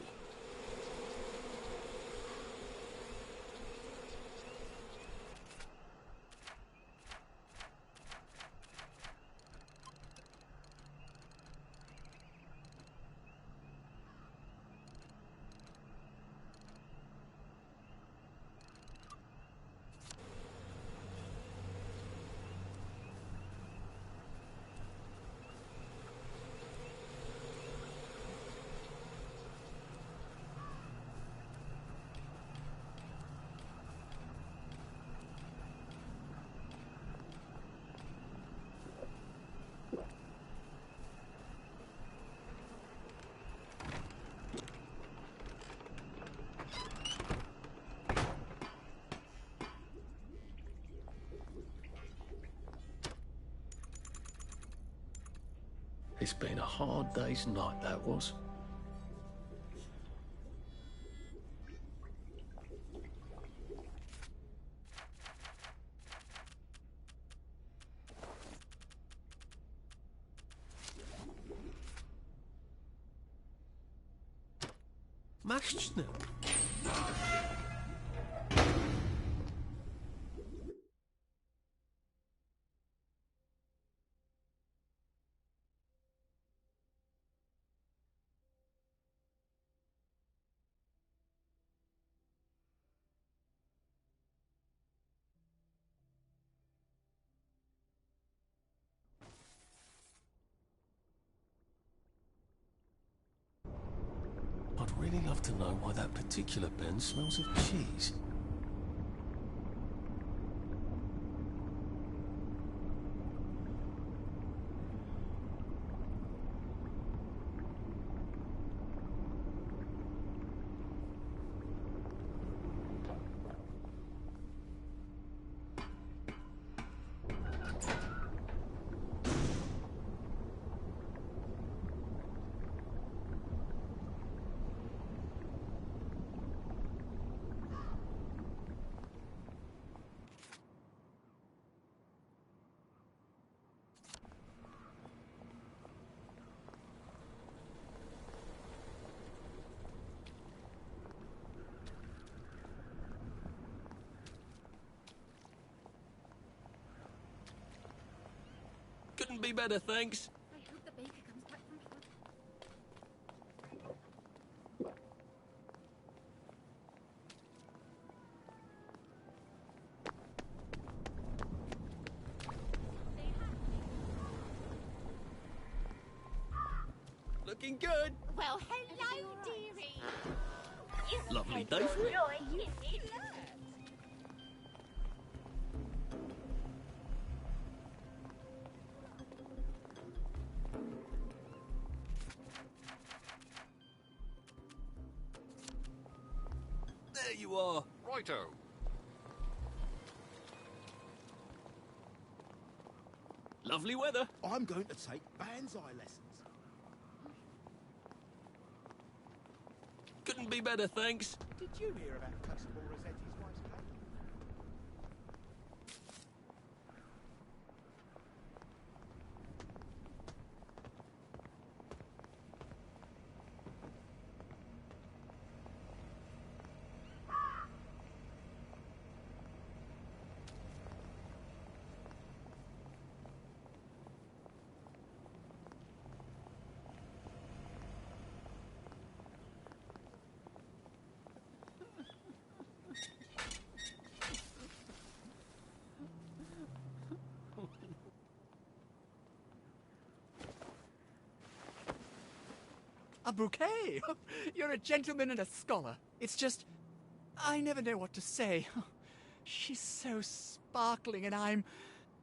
It's been a hard day's night, that was. Mashed snow. I'd really love to know why that particular bin smells of cheese. Couldn't be better, thanks. I hope the baker comes back from Looking good. Well, hello, dearie. Lovely day for it. There you are. Righto. Lovely weather. I'm going to take Banzai lessons. Couldn't be better, thanks. Did you hear about Constable Rossetti's wife's case? A bouquet? You're a gentleman and a scholar. It's just, I never know what to say. She's so sparkling and I'm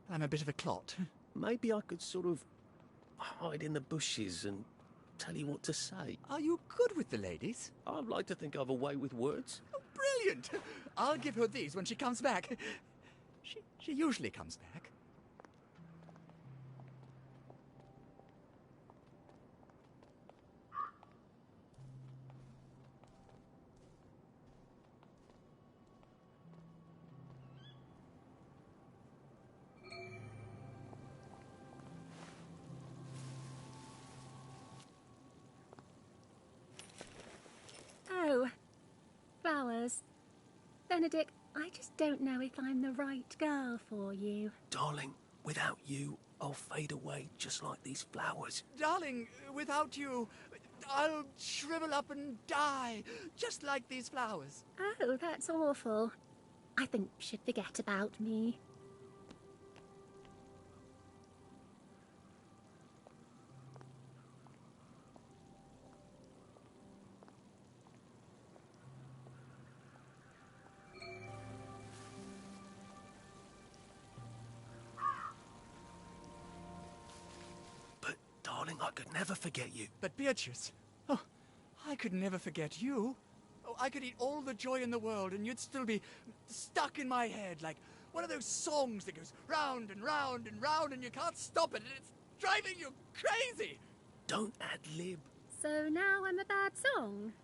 a bit of a clot. Maybe I could sort of hide in the bushes and tell you what to say. Are you good with the ladies? I'd like to think I've a way with words. Oh, brilliant! I'll give her these when she comes back. She usually comes back. Oh, flowers. Benedict, I just don't know if I'm the right girl for you. Darling, without you, I'll fade away just like these flowers. Darling, without you, I'll shrivel up and die, just like these flowers. Oh, that's awful. I think you should forget about me. Darling, I could never forget you. But Beatrice, oh, I could never forget you. Oh, I could eat all the joy in the world and you'd still be stuck in my head like one of those songs that goes round and round and round and you can't stop it and it's driving you crazy. Don't ad-lib. So now I'm a bad song?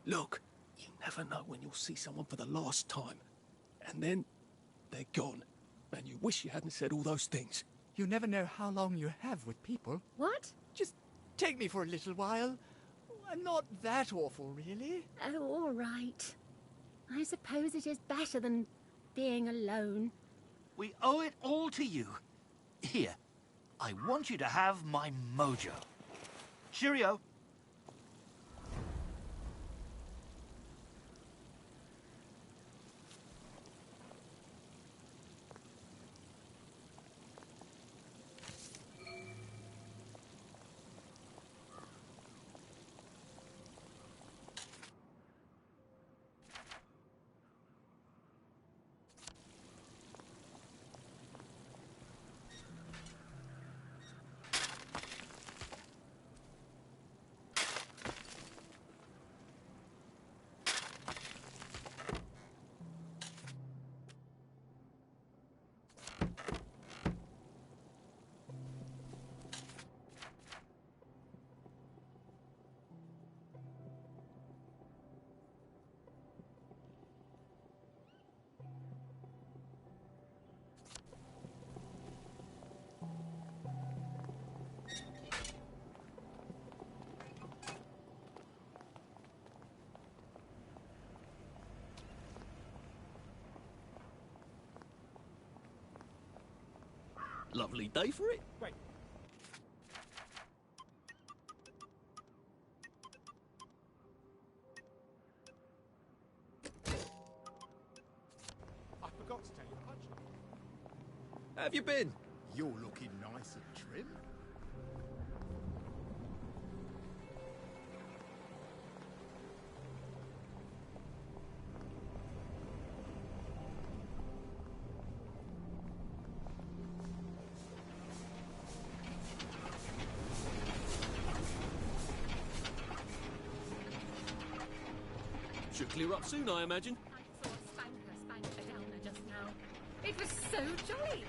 Look, you never know when you'll see someone for the last time. And then they're gone. And you wish you hadn't said all those things. You never know how long you have with people. What? Just take me for a little while. I'm not that awful, really. Oh, all right. I suppose it is better than being alone. We owe it all to you. Here, I want you to have my mojo. Cheerio. Lovely day for it. Wait. I forgot to tell you the punchline. How have you been? You're looking nice and trim. Should clear up soon, I imagine. I saw a spanker down there just now. It was so jolly.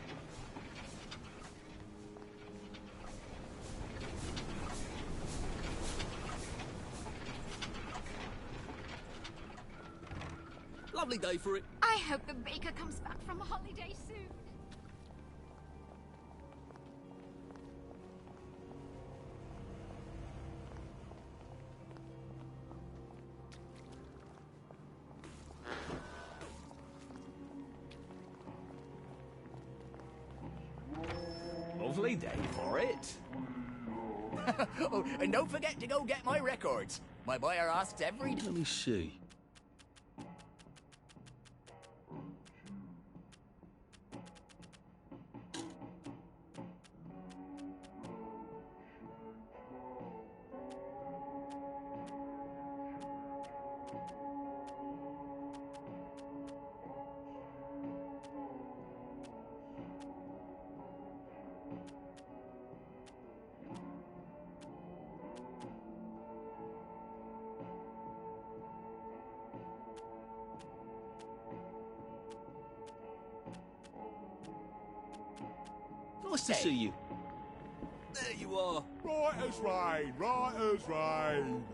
Lovely day for it. I hope the baker comes back from holiday soon. Lovely day for it. Oh, and don't forget to go get my records. My buyer asks every... Let me see. Nice to see you. There you are. Right as rain, right as rain.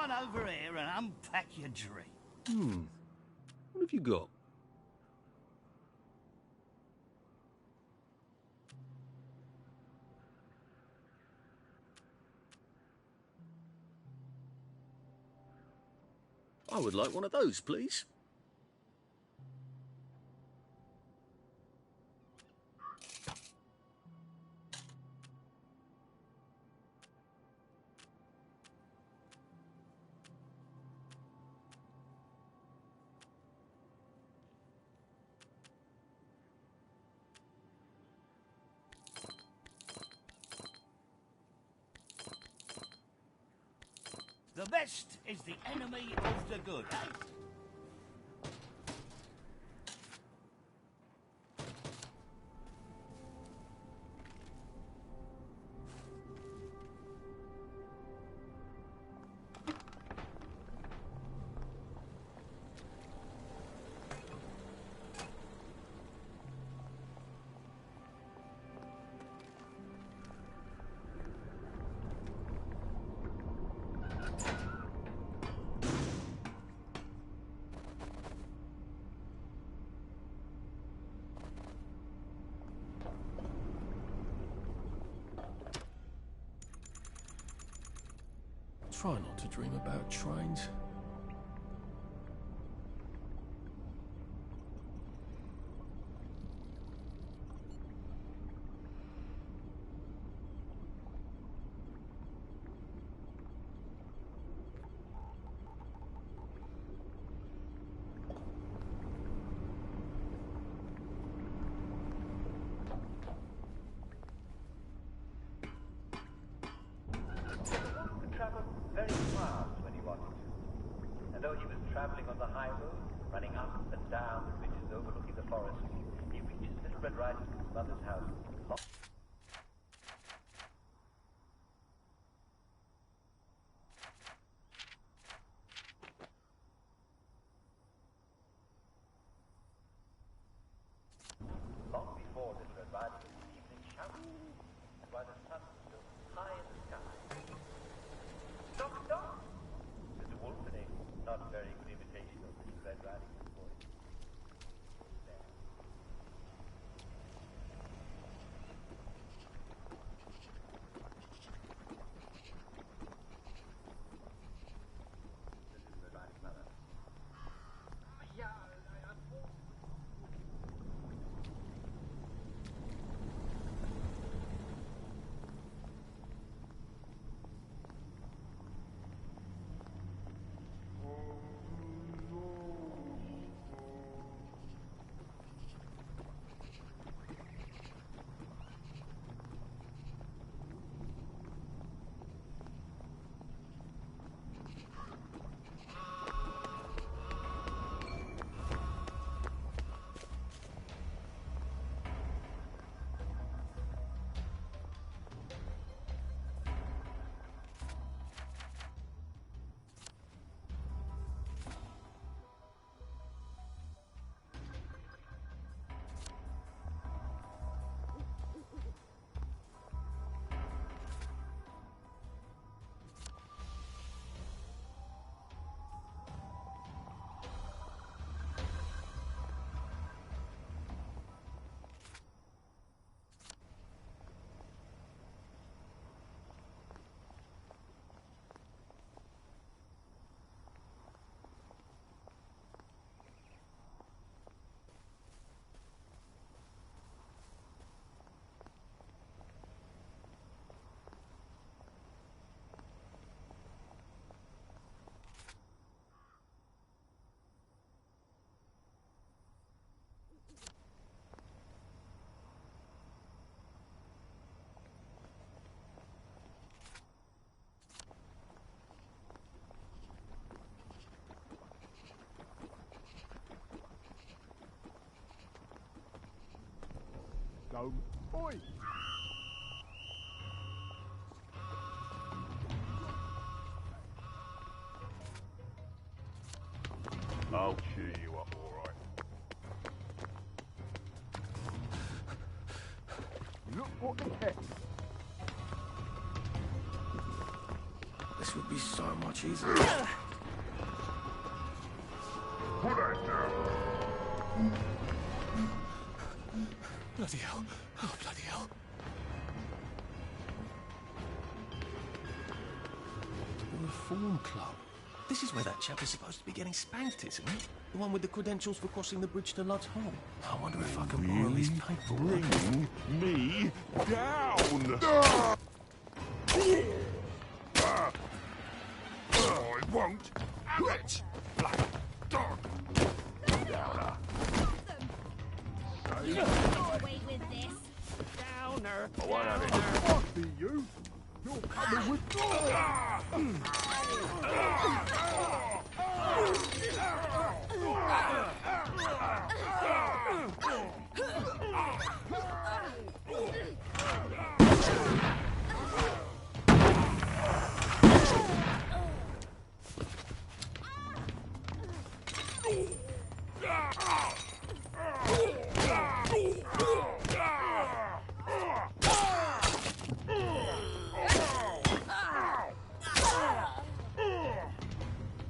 on over here and unpack your drink. What have you got? I would like one of those, please. The best is the enemy of the good, eh? Try not to dream about trains. Very fast when he wanted to. And though he was travelling on the high road, running up and down the ridges overlooking the forest, he reaches Little Red Riding Hood's mother's house. Long before Little Red Riding Hood's evening shower, and while the sun was still high in the sky. Stop, stop! Said the wolf in a not very good imitation of Little Red Riding Hood's voice. There. Little Red Riding Mother. Yeah, Go, boy! I'll cheer you up, all right. Look what the heck! This would be so much easier. Put that down. Bloody hell. Oh, bloody hell. The Reform Club. This is where that chap is supposed to be getting spanked, isn't it? The one with the credentials for crossing the bridge to Lud's Hole. I wonder if I can borrow his paperwork. Bring me down. I won't have it. Black dog. Downer. Get away with this. Downer. I won't have it. Fuck me, you. You're coming with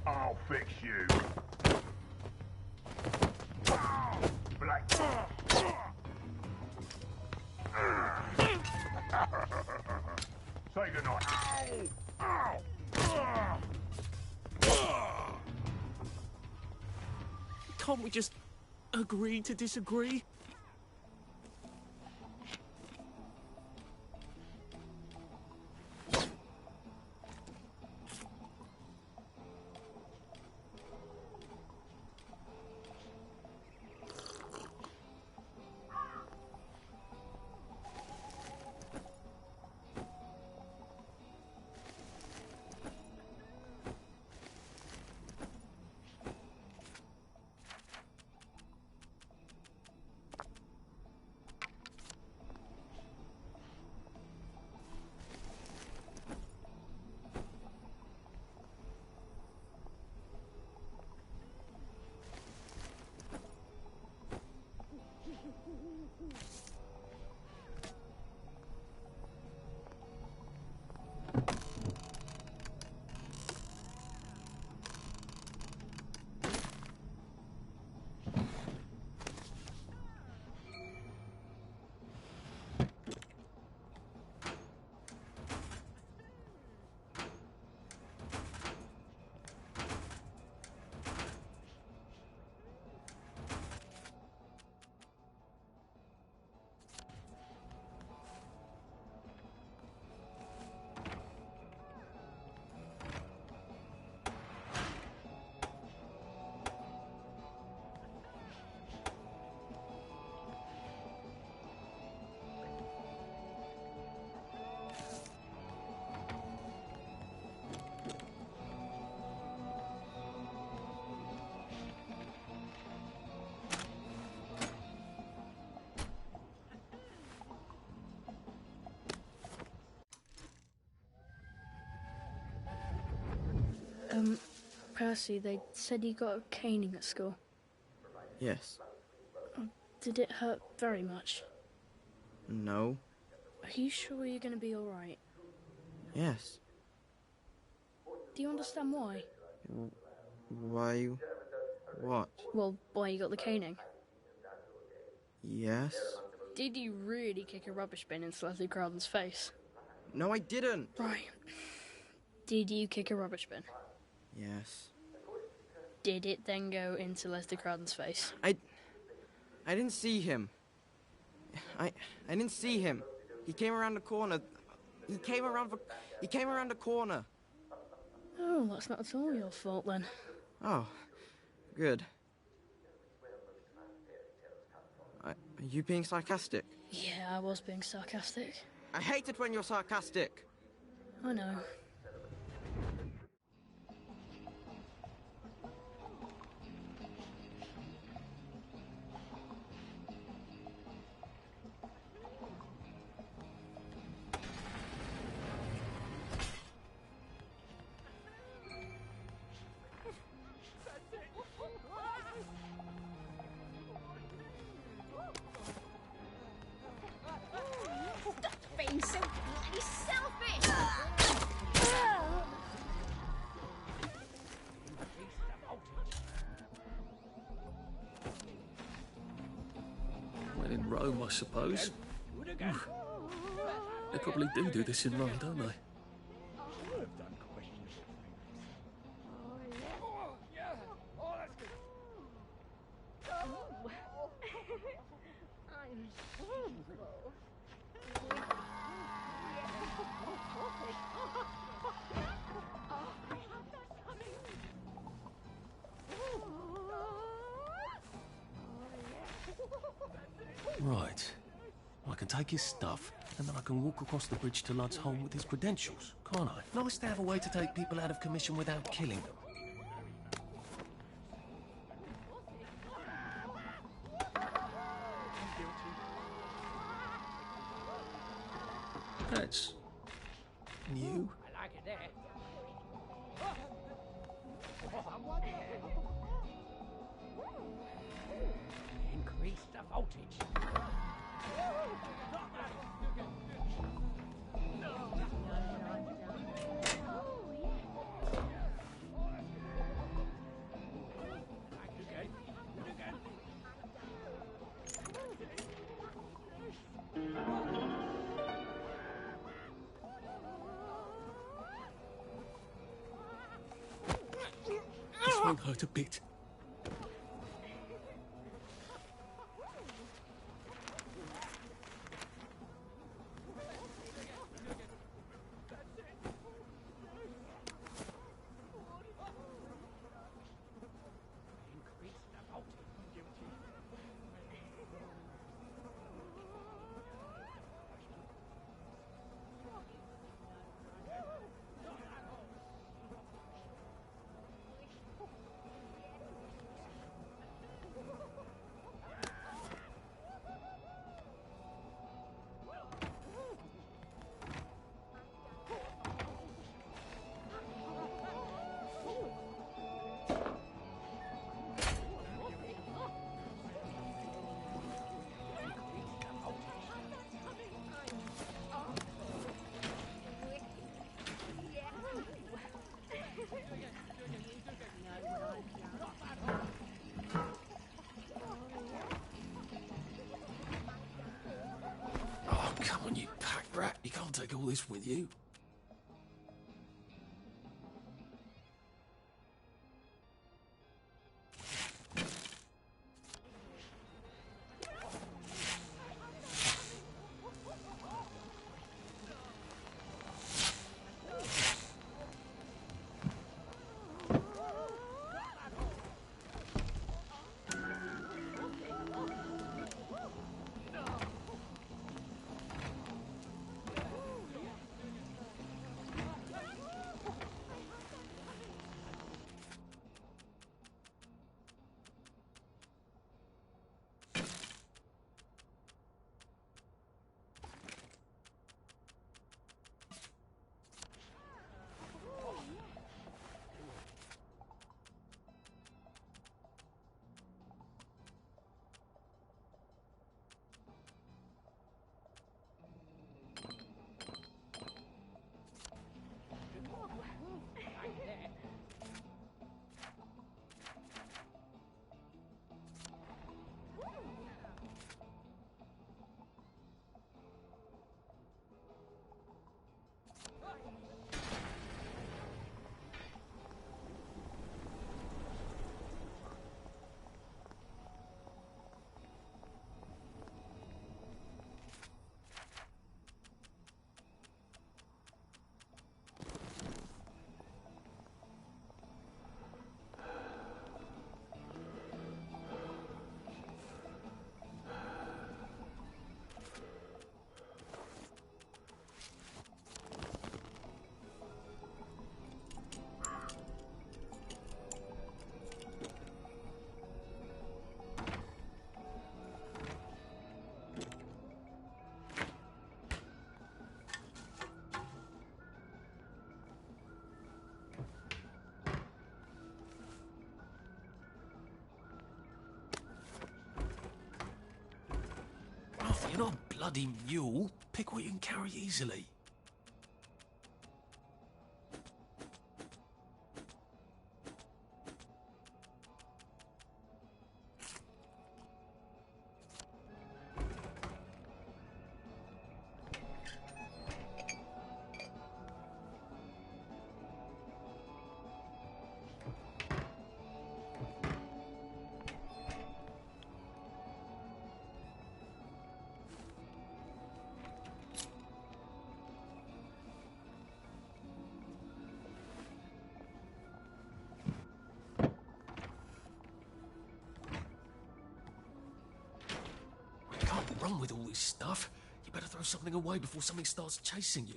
I'll fix you. Black. Say goodnight. Ow! Can't we just agree to disagree? Percy, they said you got a caning at school. Yes. Did it hurt very much? No. Are you sure you're going to be alright? Yes. Do you understand why? Why? What? Well, why you got the caning. Yes. Did you really kick a rubbish bin in Leslie Crowden's face? No, I didn't. Right. Did you kick a rubbish bin? Yes. Did it then go into Leslie Crowden's face? I didn't see him. I didn't see him. He came around the corner. He came around the corner. Oh, that's not at all your fault then. Oh, good. Are you being sarcastic? Yeah, I was being sarcastic. I hate it when you're sarcastic. I know. Stop being so bloody selfish! home, I suppose. They probably do this in Rome, don't they? Right. I can take his stuff, and then I can walk across the bridge to Lud's home with his credentials, can't I? Nice to have a way to take people out of commission without killing them. That's new. I like it there. Increase the voltage. This won't hurt a bit. Oh, come on, you pack rat. You can't take all this with you. You're not a bloody mule. Pick what you can carry easily. with all this stuff. You better throw something away before something starts chasing you.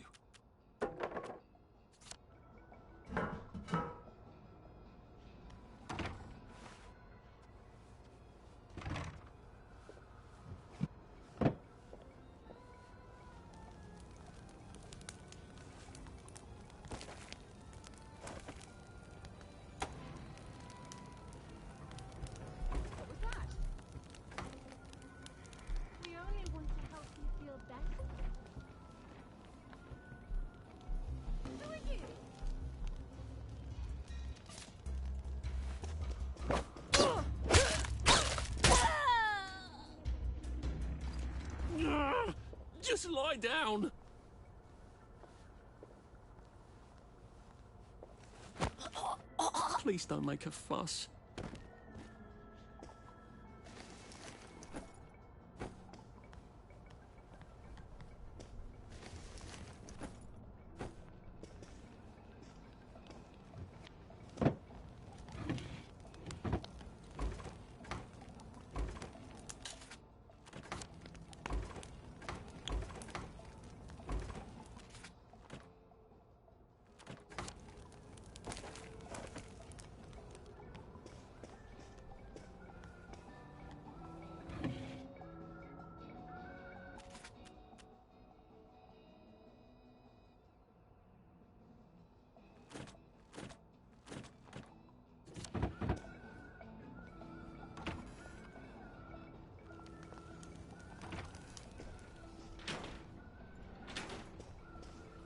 We only want to help you feel better. Who are you? Just lie down. Please don't make a fuss.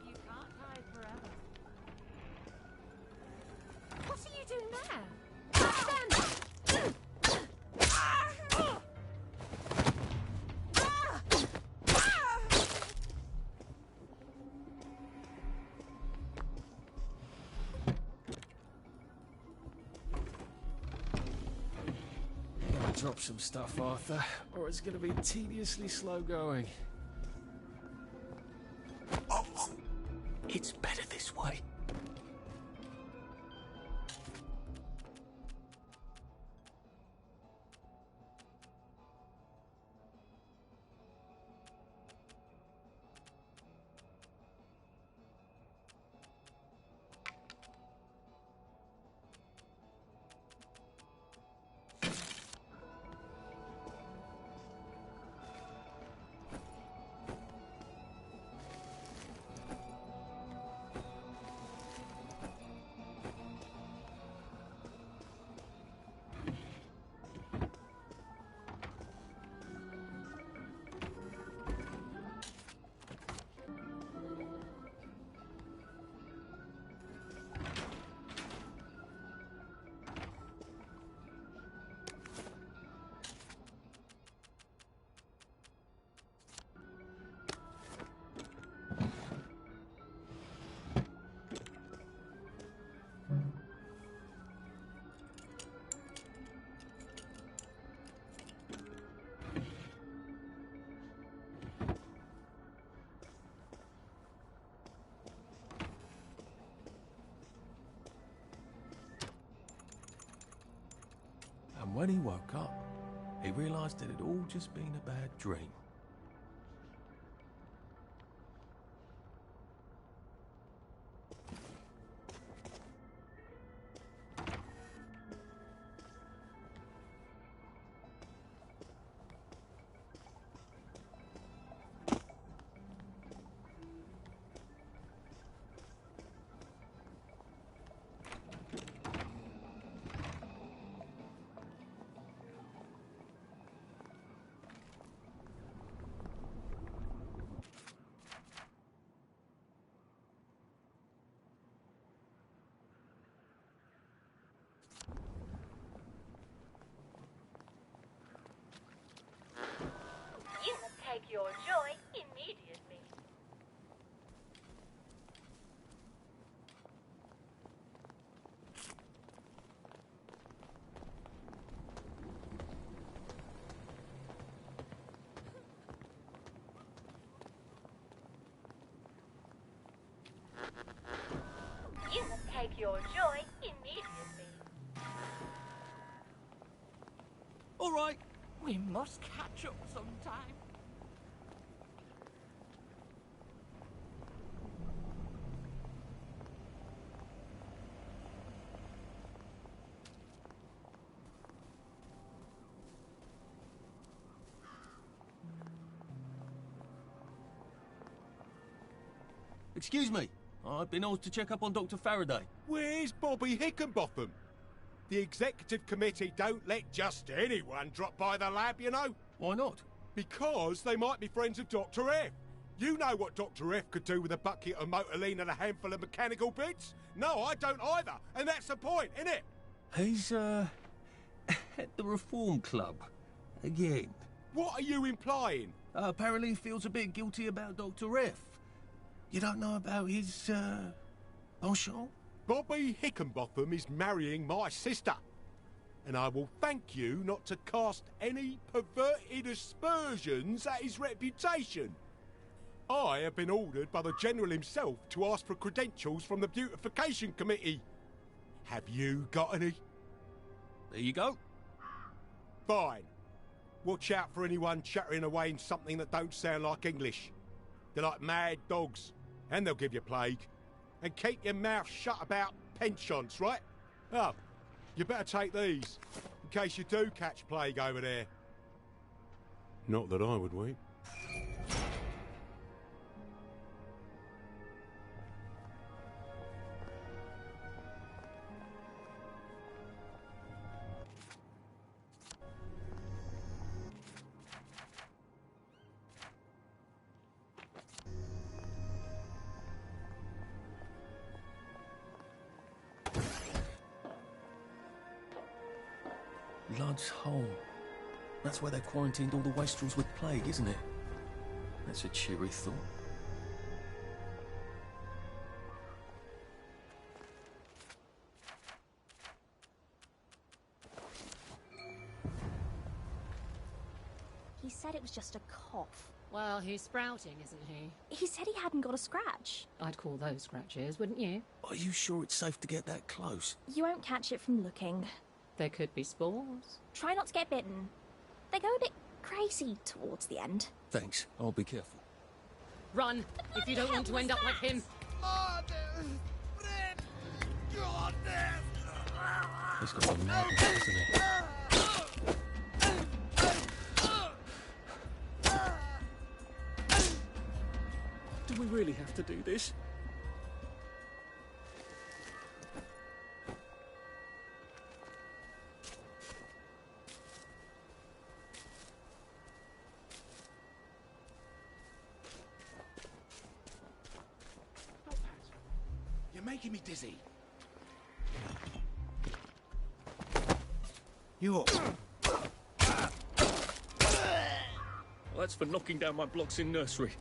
You can't hide forever. What are you doing there? Drop some stuff, Arthur, or it's going to be tediously slow going. It's better this way. And when he woke up, he realised it had all just been a bad dream. You must take your joy immediately. You must take your joy immediately. All right, we must catch up sometime. Excuse me. I've been asked to check up on Dr. Faraday. Where's Bobby Hickenbotham? The executive committee don't let just anyone drop by the lab, you know. Why not? Because they might be friends of Dr. F. You know what Dr. F could do with a bucket of motorline and a handful of mechanical bits? No, I don't either. And that's the point, innit? He's, at the Reform Club. Again. What are you implying? Apparently he feels a bit guilty about Dr. F. You don't know about his, penchant? Bobby Hickenbotham is marrying my sister. And I will thank you not to cast any perverted aspersions at his reputation. I have been ordered by the General himself to ask for credentials from the Beautification Committee. Have you got any? There you go. Fine. Watch out for anyone chattering away in something that don't sound like English. They're like mad dogs, and they'll give you plague. And keep your mouth shut about pensions, right? Oh, you better take these, in case you do catch plague over there. Not that I would wait. Lud's Hole. That's where they've quarantined all the wastrels with plague, isn't it? That's a cheery thought. He said it was just a cough. Well, he's sprouting, isn't he? He said he hadn't got a scratch. I'd call those scratches, wouldn't you? Are you sure it's safe to get that close? You won't catch it from looking. There could be spores. Try not to get bitten. They go a bit crazy towards the end. Thanks. I'll be careful. Run, if you don't want to end up like him. He's got some madness, hasn't he? Do we really have to do this? You're making me dizzy. You up? Well, that's for knocking down my blocks in nursery.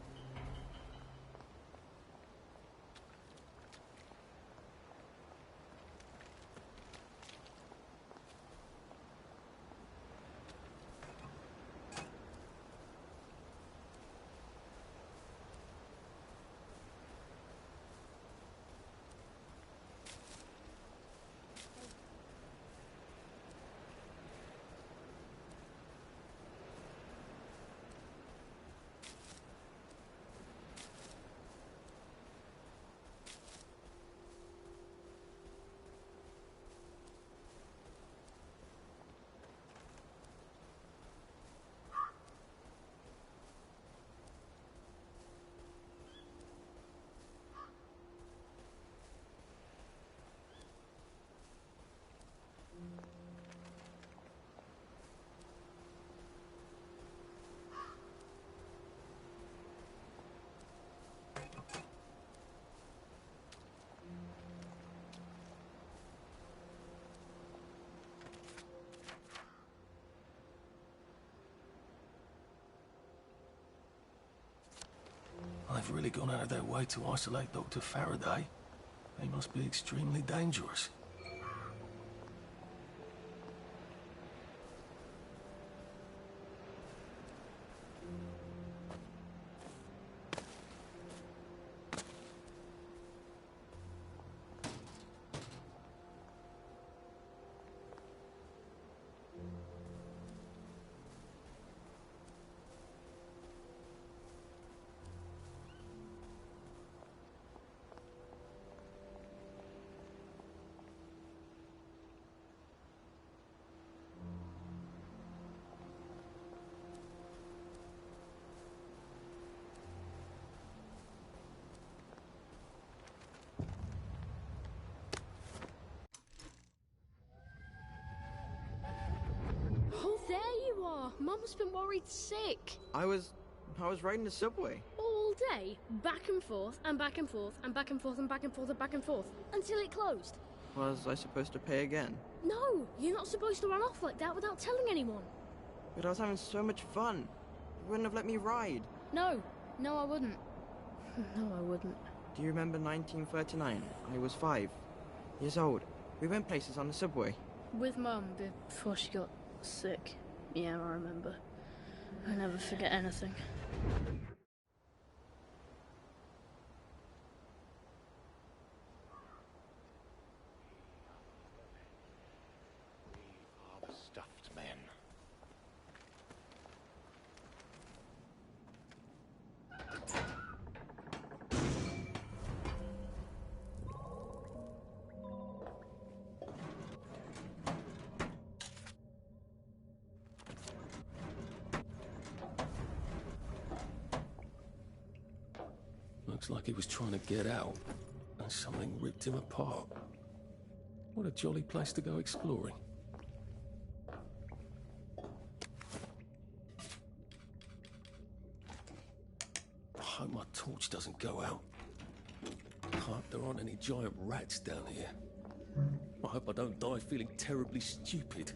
They've really gone out of their way to isolate Dr. Faraday. They must be extremely dangerous. must have been worried sick. I was riding the subway. All day, back and forth, and back and forth, and back and forth, and back and forth, and back and forth, until it closed. Was I supposed to pay again? No, you're not supposed to run off like that without telling anyone. But I was having so much fun. You wouldn't have let me ride. No, I wouldn't. No, I wouldn't. Do you remember 1939? I was 5 years old. We went places on the subway. With Mum before she got sick. Yeah, I remember. I never forget anything. We are the stuffed men. Looks like he was trying to get out, and something ripped him apart. What a jolly place to go exploring. I hope my torch doesn't go out. I hope there aren't any giant rats down here. I hope I don't die feeling terribly stupid.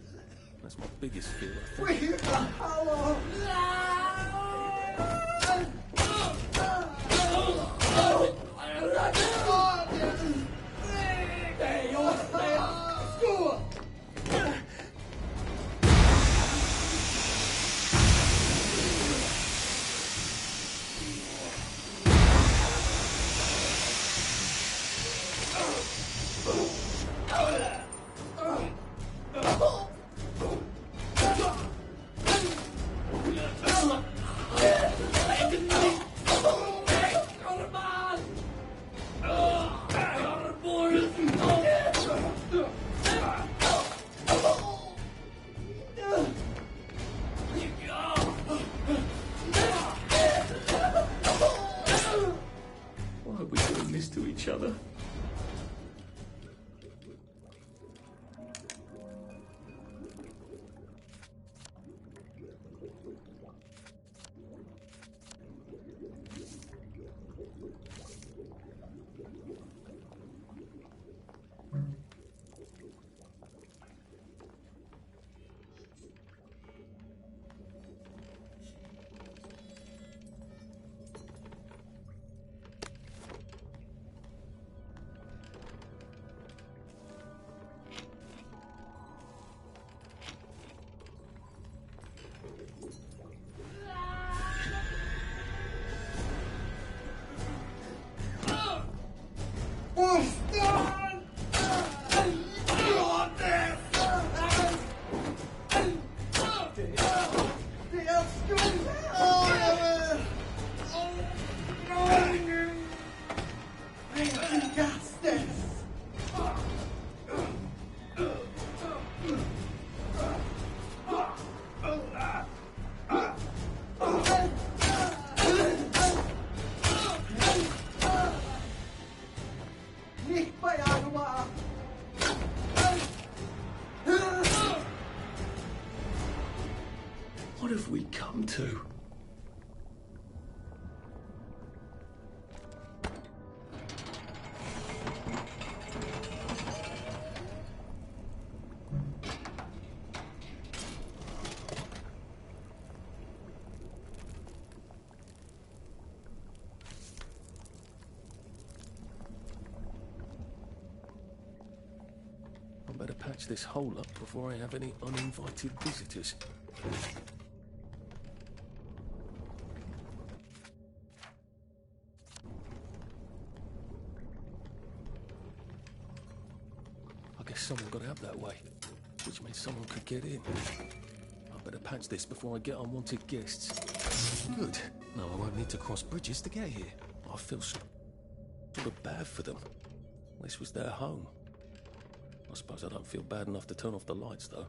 That's my biggest fear, I think. We are hollow! Why are we doing this to each other? What have we come to? I better patch this hole up before I have any uninvited visitors. I guess someone got out that way, which means someone could get in. I better patch this before I get unwanted guests. Good. No, I won't need to cross bridges to get here. I feel sort of bad for them. This was their home. I suppose I don't feel bad enough to turn off the lights, though.